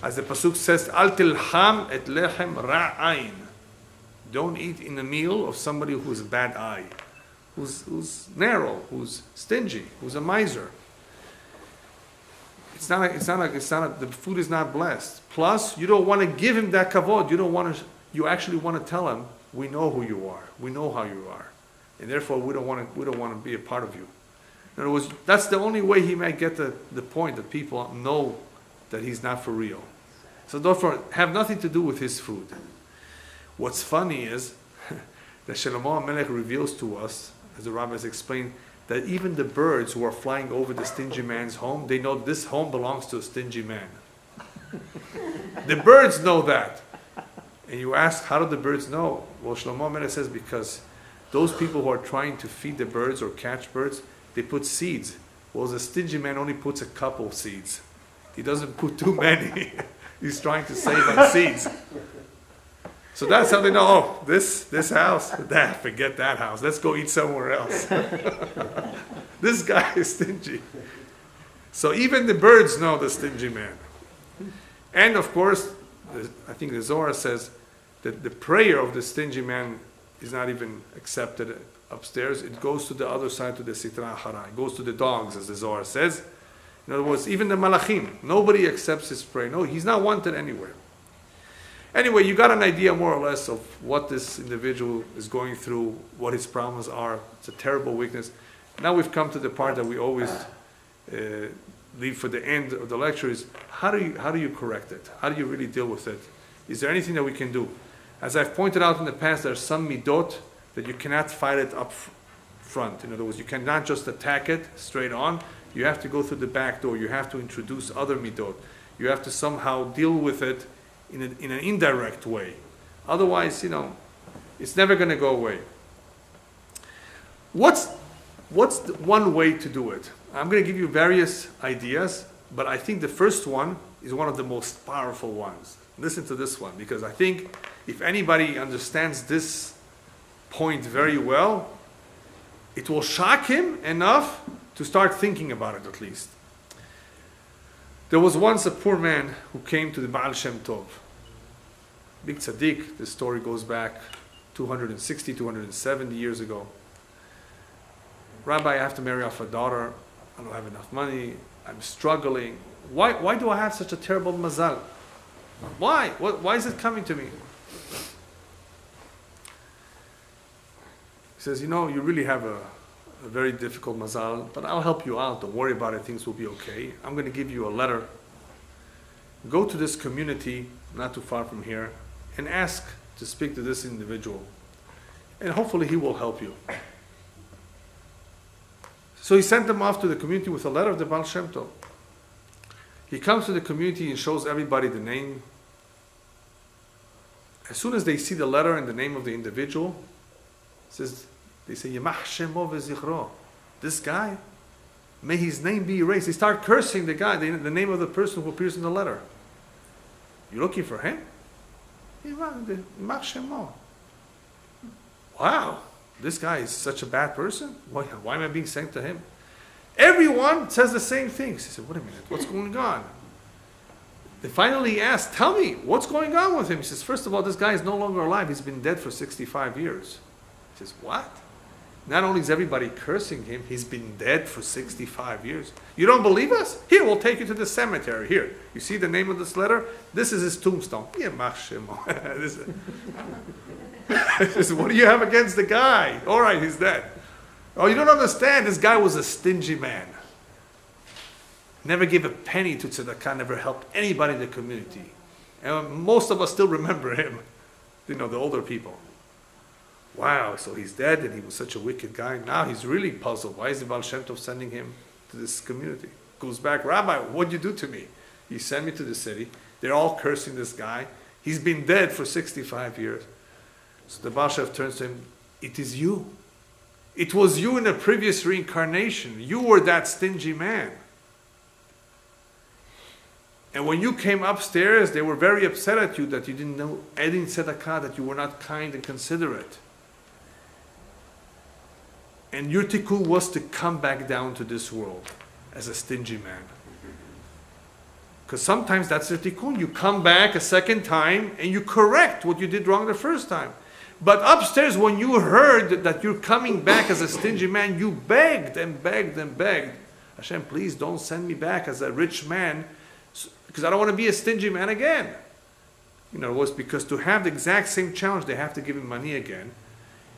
As the pasuk says, Al tilham et lechem ra'ain. Don't eat in a meal of somebody who's a bad eye, who's narrow, who's stingy, who's a miser. The food is not blessed. Plus, you don't want to give him that kavod. You actually want to tell him, we know who you are. We know how you are. And therefore, we don't want to be a part of you. In other words, that's the only way he might get the point that people know that he's not for real. So therefore, have nothing to do with his food. What's funny is that Shlomo HaMelech reveals to us, as the rabbis explain, that even the birds who are flying over the stingy man's home, they know this home belongs to a stingy man. The birds know that. And you ask, how do the birds know? Well, Shlomo HaMelech says, because those people who are trying to feed the birds or catch birds, they put seeds. Well, the stingy man only puts a couple seeds. He doesn't put too many. He's trying to save on seeds. So that's how they know, oh, this house, forget that house. Let's go eat somewhere else. This guy is stingy. So even the birds know the stingy man. And of course, I think the Zohar says that the prayer of the stingy man is not even accepted upstairs. It goes to the other side, to the Sitra Achara. It goes to the dogs, as the Zohar says. In other words, even the Malachim, nobody accepts his prayer. No, he's not wanted anywhere. Anyway, you got an idea more or less of what this individual is going through, what his problems are. It's a terrible weakness. Now we've come to the part that we always leave for the end of the lecture is, how do you correct it? How do you really deal with it? Is there anything that we can do? As I've pointed out in the past, there are some midot that you cannot fight it up front. In other words, you cannot just attack it straight on. You have to go through the back door. You have to introduce other midot. You have to somehow deal with it in an indirect way. Otherwise, it's never going to go away. What's one way to do it? I'm going to give you various ideas, but I think the first one is one of the most powerful ones. Listen to this one, because I think if anybody understands this point very well, it will shock him enough to start thinking about it at least. There was once a poor man who came to the Baal Shem Tov. Big tzaddik, the story goes back 260, 270 years ago. Rabbi, I have to marry off a daughter. I don't have enough money. I'm struggling. Why do I have such a terrible mazal? Why? Why is it coming to me? He says, you really have a very difficult mazal, but I'll help you out. Don't worry about it. Things will be okay. I'm going to give you a letter. Go to this community, not too far from here, and ask to speak to this individual. And hopefully he will help you. So he sent them off to the community with a letter of the Baal Shem Tov. He comes to the community and shows everybody the name. As soon as they see the letter and the name of the individual, they say, Yemach Shemo v'zichro. This guy, may his name be erased. They start cursing the guy, the name of the person who appears in the letter. You're looking for him? Yemach Shemo. Wow, this guy is such a bad person? Why am I being sent to him? Everyone says the same things. He said, wait a minute, what's going on? They finally asked, tell me, what's going on with him? He says, first of all, this guy is no longer alive. He's been dead for 65 years. He says, what? Not only is everybody cursing him, he's been dead for 65 years. You don't believe us? Here, we'll take you to the cemetery. Here, you see the name of this letter? This is his tombstone. This is, what do you have against the guy? All right, he's dead. Oh, you don't understand. This guy was a stingy man. Never gave a penny to tzedakah, never helped anybody in the community. And most of us still remember him. You know, the older people. Wow, so he's dead and he was such a wicked guy. Now he's really puzzled. Why is the Baal Shem Tov sending him to this community? Goes back, Rabbi, what'd you do to me? He sent me to the city. They're all cursing this guy. He's been dead for 65 years. So the Baal Shem Tov turns to him, it is you. It was you in a previous reincarnation. You were that stingy man. And when you came upstairs, they were very upset at you that you didn't know adding tzedakah, that you were not kind and considerate. And your tikkun was to come back down to this world as a stingy man. Because sometimes that's the tikkun. You come back a second time and you correct what you did wrong the first time. But upstairs, when you heard that you're coming back as a stingy man, you begged and begged and begged. Hashem, please don't send me back as a rich man, because I don't want to be a stingy man again. You know, it was because to have the exact same challenge, they have to give him money again.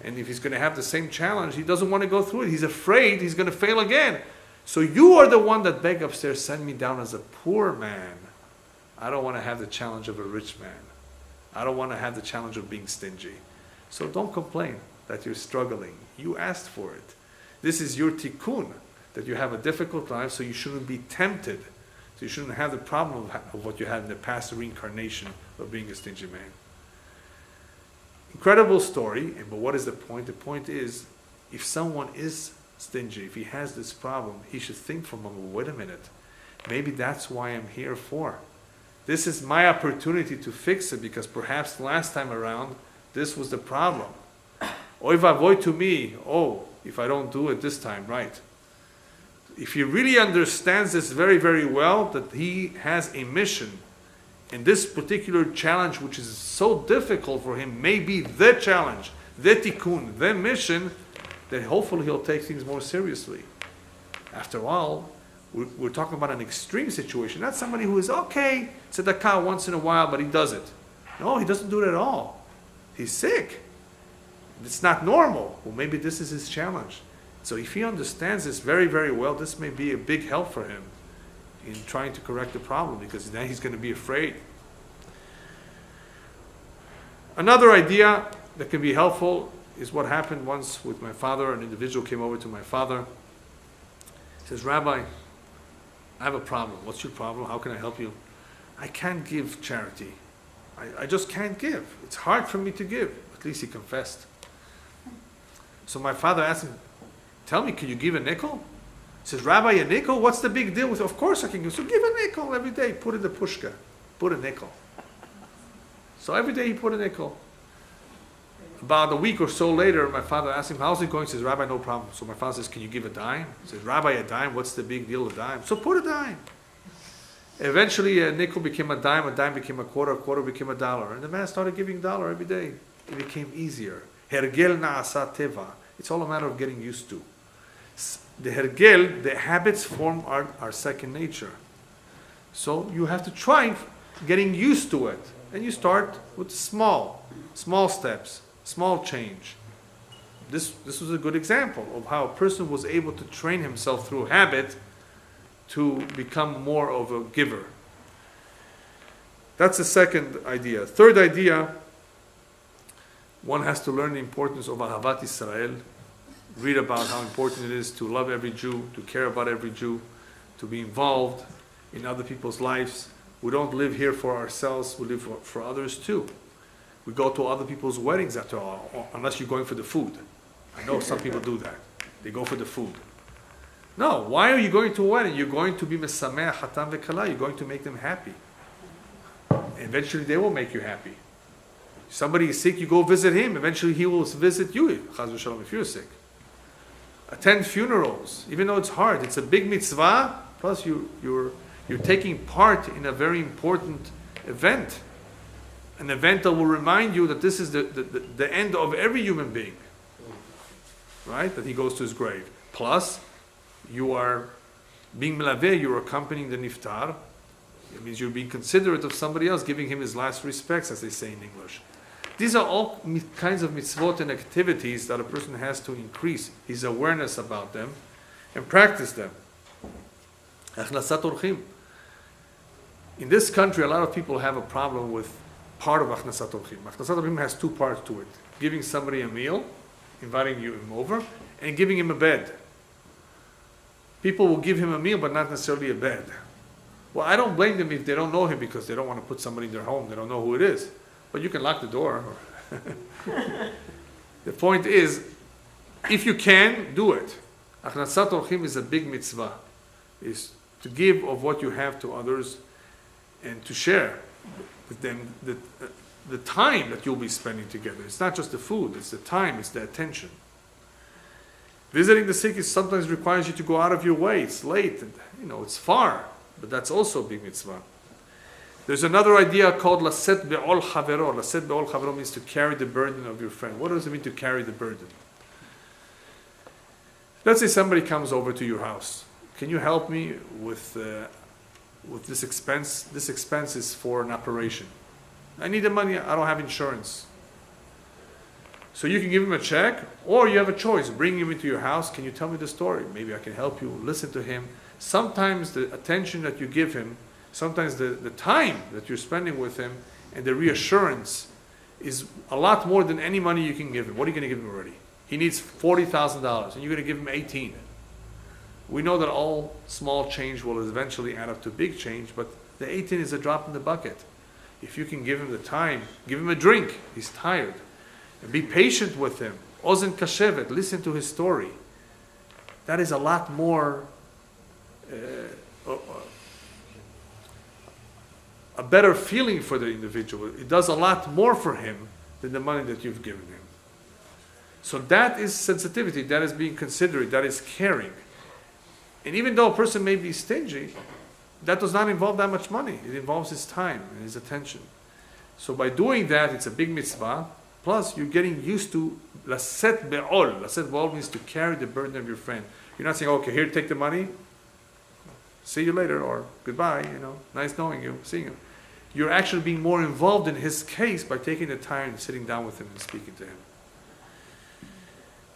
And if he's going to have the same challenge, he doesn't want to go through it. He's afraid he's going to fail again. So you are the one that begged upstairs, send me down as a poor man. I don't want to have the challenge of a rich man. I don't want to have the challenge of being stingy. So don't complain that you're struggling. You asked for it. This is your tikkun, that you have a difficult life, so you shouldn't be tempted. So you shouldn't have the problem of what you had in the past reincarnation of being a stingy man. Incredible story, but what is the point? The point is, if someone is stingy, if he has this problem, he should think for a moment, wait a minute, maybe that's why I'm here for. This is my opportunity to fix it, because perhaps last time around, this was the problem. Oy vavoy to me, if I don't do it this time, right. If he really understands this very, very well, that he has a mission, and this particular challenge, which is so difficult for him, may be the challenge, the tikkun, the mission, then hopefully he'll take things more seriously. After all, we're talking about an extreme situation, not somebody who is okay, tzedakah once in a while, but he does it. No, he doesn't do it at all. He's sick. It's not normal. Well, maybe this is his challenge. So if he understands this very, very well, this may be a big help for him in trying to correct the problem, because then he's going to be afraid. Another idea that can be helpful is what happened once with my father. An individual came over to my father. He says, Rabbi, I have a problem. What's your problem? How can I help you? I can't give charity. I just can't give. It's hard for me to give. At least he confessed. So my father asked him, tell me, can you give a nickel? He says, Rabbi, a nickel? What's the big deal with it? Of course I can give. So give a nickel every day. Put in the pushka. Put a nickel. So every day he put a nickel. About a week or so later, my father asked him, how's it going? He says, Rabbi, no problem. So my father says, can you give a dime? He says, Rabbi, a dime? What's the big deal, a dime? So put a dime. Eventually, a nickel became a dime became a quarter became $1. And the man started giving $1 every day. It became easier. Hergel na'asa teva. It's all a matter of getting used to. The hergel, the habits form our second nature. So you have to try getting used to it. And you start with small steps, small change. This was a good example of how a person was able to train himself through habit to become more of a giver. That's the second idea. Third idea, one has to learn the importance of Ahavat Israel, read about how important it is to love every Jew, to care about every Jew, to be involved in other people's lives. We don't live here for ourselves, we live for others too. We go to other people's weddings after all, unless you're going for the food. I know some people do that. They go for the food. No, why are you going to a wedding? You're going to be mesameach hatan vekala. You're going to make them happy. Eventually they will make you happy. Somebody is sick, you go visit him. Eventually he will visit you, chas v'shalom, if you're sick. Attend funerals, even though it's hard. It's a big mitzvah, plus you're You're taking part in a very important event. An event that will remind you that this is the end of every human being. Right? That he goes to his grave. Plus, you are being melaveh, you're accompanying the niftar. It means you're being considerate of somebody else, giving him his last respects, as they say in English. These are all kinds of mitzvot and activities that a person has to increase his awareness about them and practice them. Achnasat orchim. In this country, a lot of people have a problem with part of Achnasat orchim. Achnasat orchim has two parts to it. Giving somebody a meal, inviting him over, and giving him a bed. People will give him a meal, but not necessarily a bed. Well, I don't blame them if they don't know him because they don't want to put somebody in their home. They don't know who it is. But you can lock the door. The point is, if you can, do it. Achnasat orchim is a big mitzvah. Is to give of what you have to others and to share with them the time that you'll be spending together. It's not just the food, it's the time, it's the attention. Visiting the sick is sometimes requires you to go out of your way. It's late, and it's far, but that's also a big mitzvah. There's another idea called laset be'ol chavero. Laset be'ol chavero means to carry the burden of your friend. What does it mean to carry the burden? Let's say somebody comes over to your house. Can you help me with this expense? This expense is for an operation. I need the money. I don't have insurance. So you can give him a check, or you have a choice. Bring him into your house. Can you tell me the story? Maybe I can help you. Listen to him. Sometimes the attention that you give him, sometimes the time that you're spending with him, and the reassurance is a lot more than any money you can give him. What are you going to give him already? He needs $40,000, and you're going to give him 18. We know that all small change will eventually add up to big change, but the 18 is a drop in the bucket. If you can give him the time, give him a drink. He's tired. And be patient with him. Ozen kashevet, listen to his story. That is a lot more, a better feeling for the individual. It does a lot more for him than the money that you've given him. So that is sensitivity, that is being considerate, that is caring. And even though a person may be stingy, that does not involve that much money. It involves his time and his attention. So by doing that, it's a big mitzvah. Plus, you're getting used to laset be'ol. Laset be'ol means to carry the burden of your friend. You're not saying, okay, here, take the money. See you later, or goodbye, nice knowing you, seeing you. You're actually being more involved in his case by taking the time and sitting down with him and speaking to him.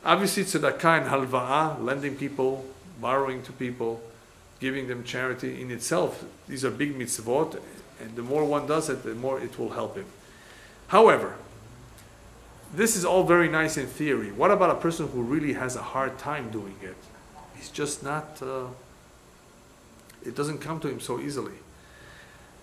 Obviously, tzedakah and halva'ah, lending people, borrowing to people, giving them charity in itself, these are big mitzvot, and the more one does it, the more it will help him. However, this is all very nice in theory. What about a person who really has a hard time doing it? He's just not, it doesn't come to him so easily.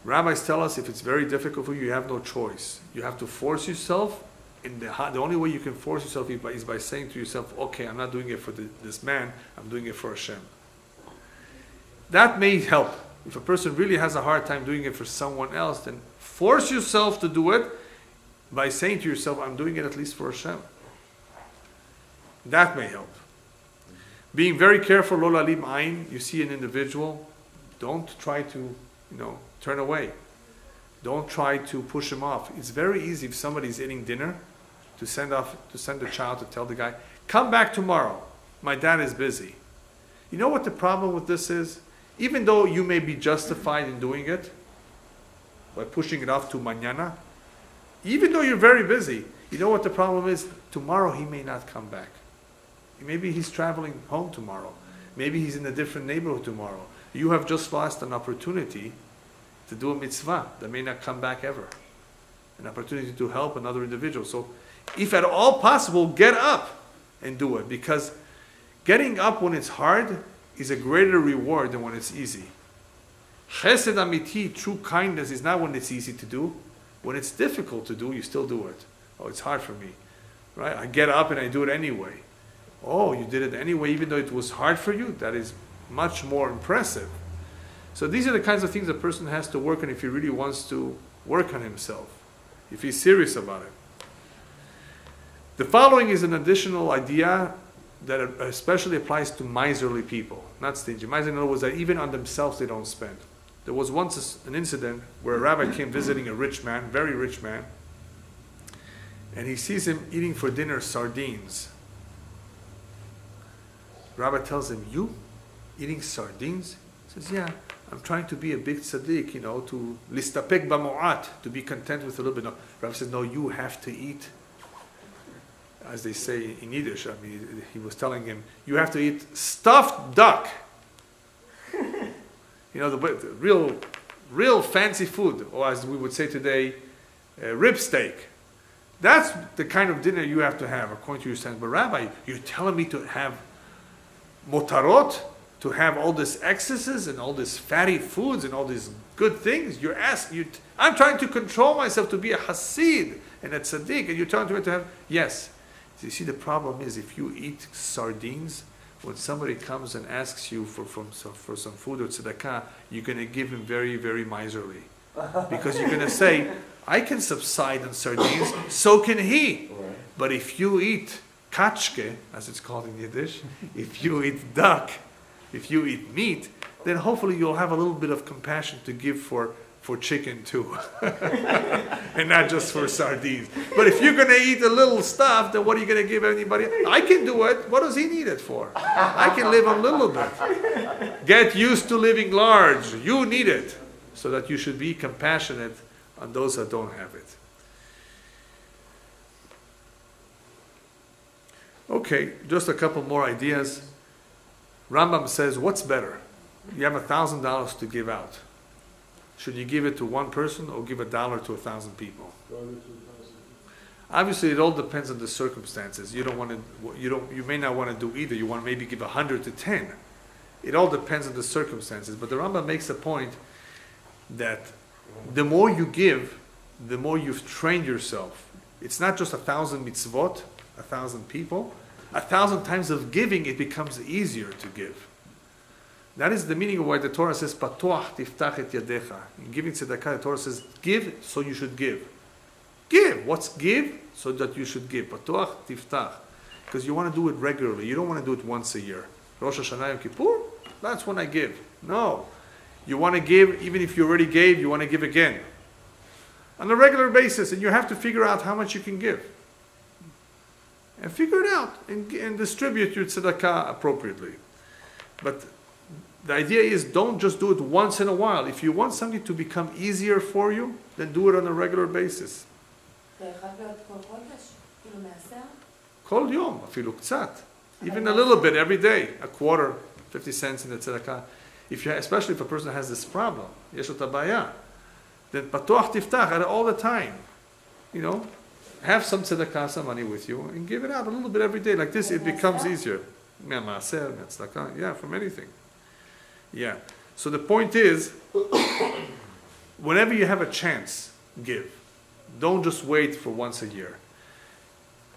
Rabbis tell us if it's very difficult for you, you have no choice. You have to force yourself, and the only way you can force yourself is by saying to yourself, okay, I'm not doing it for this man, I'm doing it for Hashem. That may help. If a person really has a hard time doing it for someone else, then force yourself to do it by saying to yourself, I'm doing it at least for Hashem. That may help. Being very careful, lo lalim ayin, you see an individual, don't try to, turn away. Don't try to push him off. It's very easy if somebody's eating dinner to send the child to tell the guy, come back tomorrow. My dad is busy. You know what the problem with this is? Even though you may be justified in doing it, by pushing it off to mañana, even though you're very busy, you know what the problem is? Tomorrow he may not come back. Maybe he's traveling home tomorrow. Maybe he's in a different neighborhood tomorrow. You have just lost an opportunity to do a mitzvah that may not come back ever. An opportunity to help another individual. So if at all possible, get up and do it. Because getting up when it's hard is a greater reward than when it's easy. Chesed amiti, true kindness, is not when it's easy to do. When it's difficult to do, you still do it. Oh, it's hard for me. Right? I get up and I do it anyway. Oh, you did it anyway, even though it was hard for you? That is much more impressive. So these are the kinds of things a person has to work on if he really wants to work on himself, if he's serious about it. The following is an additional idea that especially applies to miserly people, not stingy. Miserly, in other words, that even on themselves they don't spend. There was once an incident where a rabbi came visiting a rich man, very rich man, and he sees him eating for dinner sardines. The rabbi tells him, "You eating sardines?" He says, "Yeah, I'm trying to be a big tzaddik, to listapek b'mu'at, to be content with a little bit." No. The rabbi says, "No, you have to eat." As they say in Yiddish, he was telling him, "You have to eat stuffed duck." The real fancy food, or as we would say today, rib steak. That's the kind of dinner you have to have, according to your standards. But Rabbi, you're telling me to have motarot, to have all these excesses and all these fatty foods and all these good things? I'm trying to control myself to be a Hasid and a tzaddik, and you're telling me to have, yes. So you see, the problem is if you eat sardines, when somebody comes and asks you for some food or tzedakah, you're going to give him very, very miserly. Because you're going to say, I can subside on sardines, so can he. Right. But if you eat kachke, as it's called in Yiddish, if you eat duck, if you eat meat, then hopefully you'll have a little bit of compassion to give for chicken too. And not just for sardines. But if you're going to eat a little stuff, then what are you going to give anybody? I can do it. What does he need it for? I can live a little bit. Get used to living large. You need it. So that you should be compassionate on those that don't have it. Okay, just a couple more ideas. Rambam says, what's better? You have $1,000 to give out. Should you give it to one person or give $1 to 1,000 people? Obviously, it all depends on the circumstances. You may not want to do either. You want to maybe give 100 to 10. It all depends on the circumstances. But the Rambam makes a point that the more you give, the more you've trained yourself. It's not just 1,000 mitzvot, 1,000 people. 1,000 times of giving, it becomes easier to give. That is the meaning of why the Torah says, Patuach tiftach et yadecha. In giving tzedakah, the Torah says, give, so you should give. Give. What's give? So that you should give. Patuach tiftach. Because you want to do it regularly. You don't want to do it once a year. Rosh Hashanah, Yom Kippur, that's when I give. No. You want to give, even if you already gave, you want to give again. On a regular basis, and you have to figure out how much you can give. And figure it out, and distribute your tzedakah appropriately. But the idea is, don't just do it once in a while. If you want something to become easier for you, then do it on a regular basis. Kol yom, afilu ktsat. Even a little bit every day, a quarter, 50 cents in the tzedakah. Especially if a person has this problem, yesh ota baya, then patuach tiftach all the time. Have some tzedakah, some money with you, and give it out a little bit every day. Like this, it becomes easier. Yeah, from anything. Yeah. So the point is, whenever you have a chance, give. Don't just wait for once a year.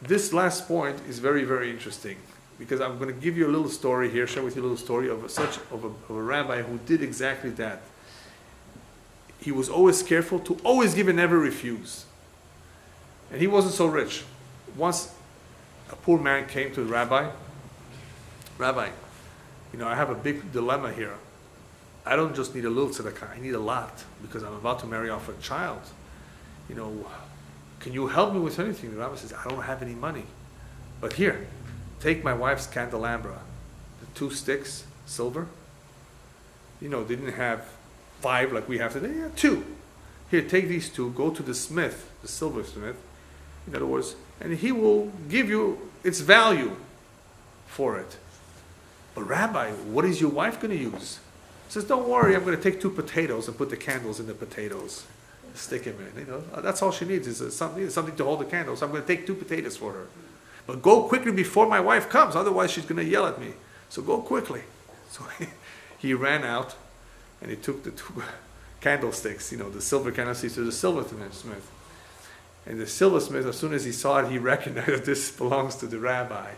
This last point is very, very interesting, because I'm going to give you a little story here, share with you a little story of a rabbi who did exactly that. He was always careful to always give and never refuse. And he wasn't so rich. Once a poor man came to the rabbi, "Rabbi, I have a big dilemma here. I don't just need a little tzedakah, I need a lot, because I'm about to marry off a child. Can you help me with anything?" The rabbi says, "I don't have any money. But here, take my wife's candelabra, the 2 sticks, silver. They didn't have 5 like we have today. Yeah, 2. Here, take these 2, go to the smith, the silversmith, in other words, and he will give you its value for it. But Rabbi, what is your wife going to use?" He says, "Don't worry, I'm going to take 2 potatoes and put the candles in the potatoes. Stick them in. That's all she needs is something to hold the candles. So I'm going to take 2 potatoes for her. But go quickly before my wife comes, otherwise she's going to yell at me. So go quickly." So he ran out and he took the 2 candlesticks, the silver candlesticks, to the silversmith. And the silversmith, as soon as he saw it, he recognized that this belongs to the rabbi.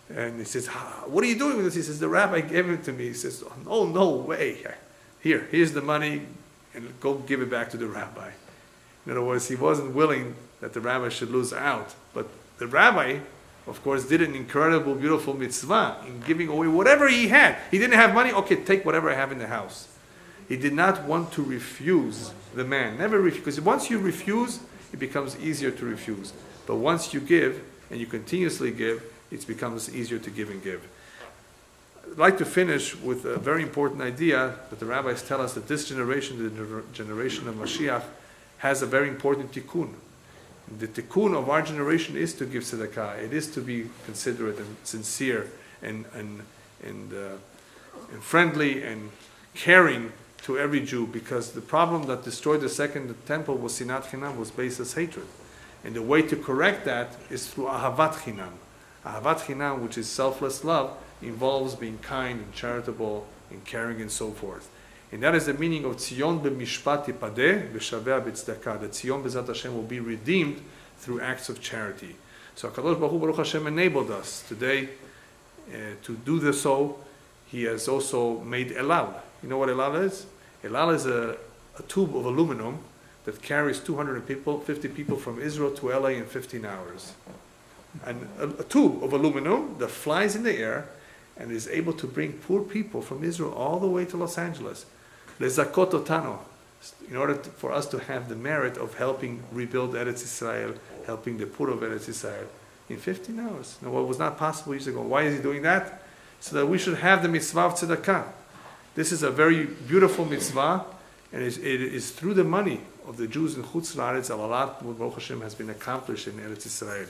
And he says, "What are you doing with this?" He says, "The rabbi gave it to me." He says, "Oh, no way. Here's the money, and go give it back to the rabbi." In other words, he wasn't willing that the rabbi should lose out. But the rabbi, of course, did an incredible, beautiful mitzvah in giving away whatever he had. He didn't have money. Okay, take whatever I have in the house. He did not want to refuse the man. Never refuse, because once you refuse, it becomes easier to refuse. But once you give, and you continuously give, it becomes easier to give and give. I'd like to finish with a very important idea that the rabbis tell us that this generation, the generation of Mashiach, has a very important tikkun. The tikkun of our generation is to give tzedakah. It is to be considerate and sincere and friendly and caring to every Jew, because the problem that destroyed the second temple was sinat chinam, was baseless hatred. And the way to correct that is through ahavat chinam. Ahavat chinam, which is selfless love, involves being kind and charitable and caring and so forth. And that is the meaning of Tzion b'mishpat tipadeh v'shaveh b'tzdakah. That Tzion b'zat Hashem will be redeemed through acts of charity. So HaKadosh Baruch Hu Baruch Hashem enabled us today to do this. So He has also made elal. You know what elal is? Elal is a tube of aluminum that carries 250 people from Israel to LA in 15 hours. And a tube of aluminum that flies in the air and is able to bring poor people from Israel all the way to Los Angeles. Lezakot otano, in order for us to have the merit of helping rebuild Eretz Israel, helping the poor of Eretz Israel in 15 hours. Now, what was not possible years ago. Why is He doing that? So that we should have the mitzvah of tzedakah. This is a very beautiful mitzvah, and it is through the money of the Jews in Chutz La'aretz, Alalat, Baruch Hashem, has been accomplished in Eretz Israel.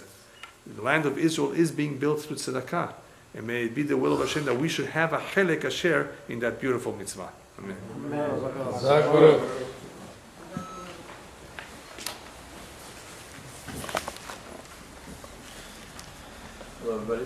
The land of Israel is being built through tzedakah. And may it be the will of Hashem that we should have a chelek, a share in that beautiful mitzvah. Amen. Hello, everybody.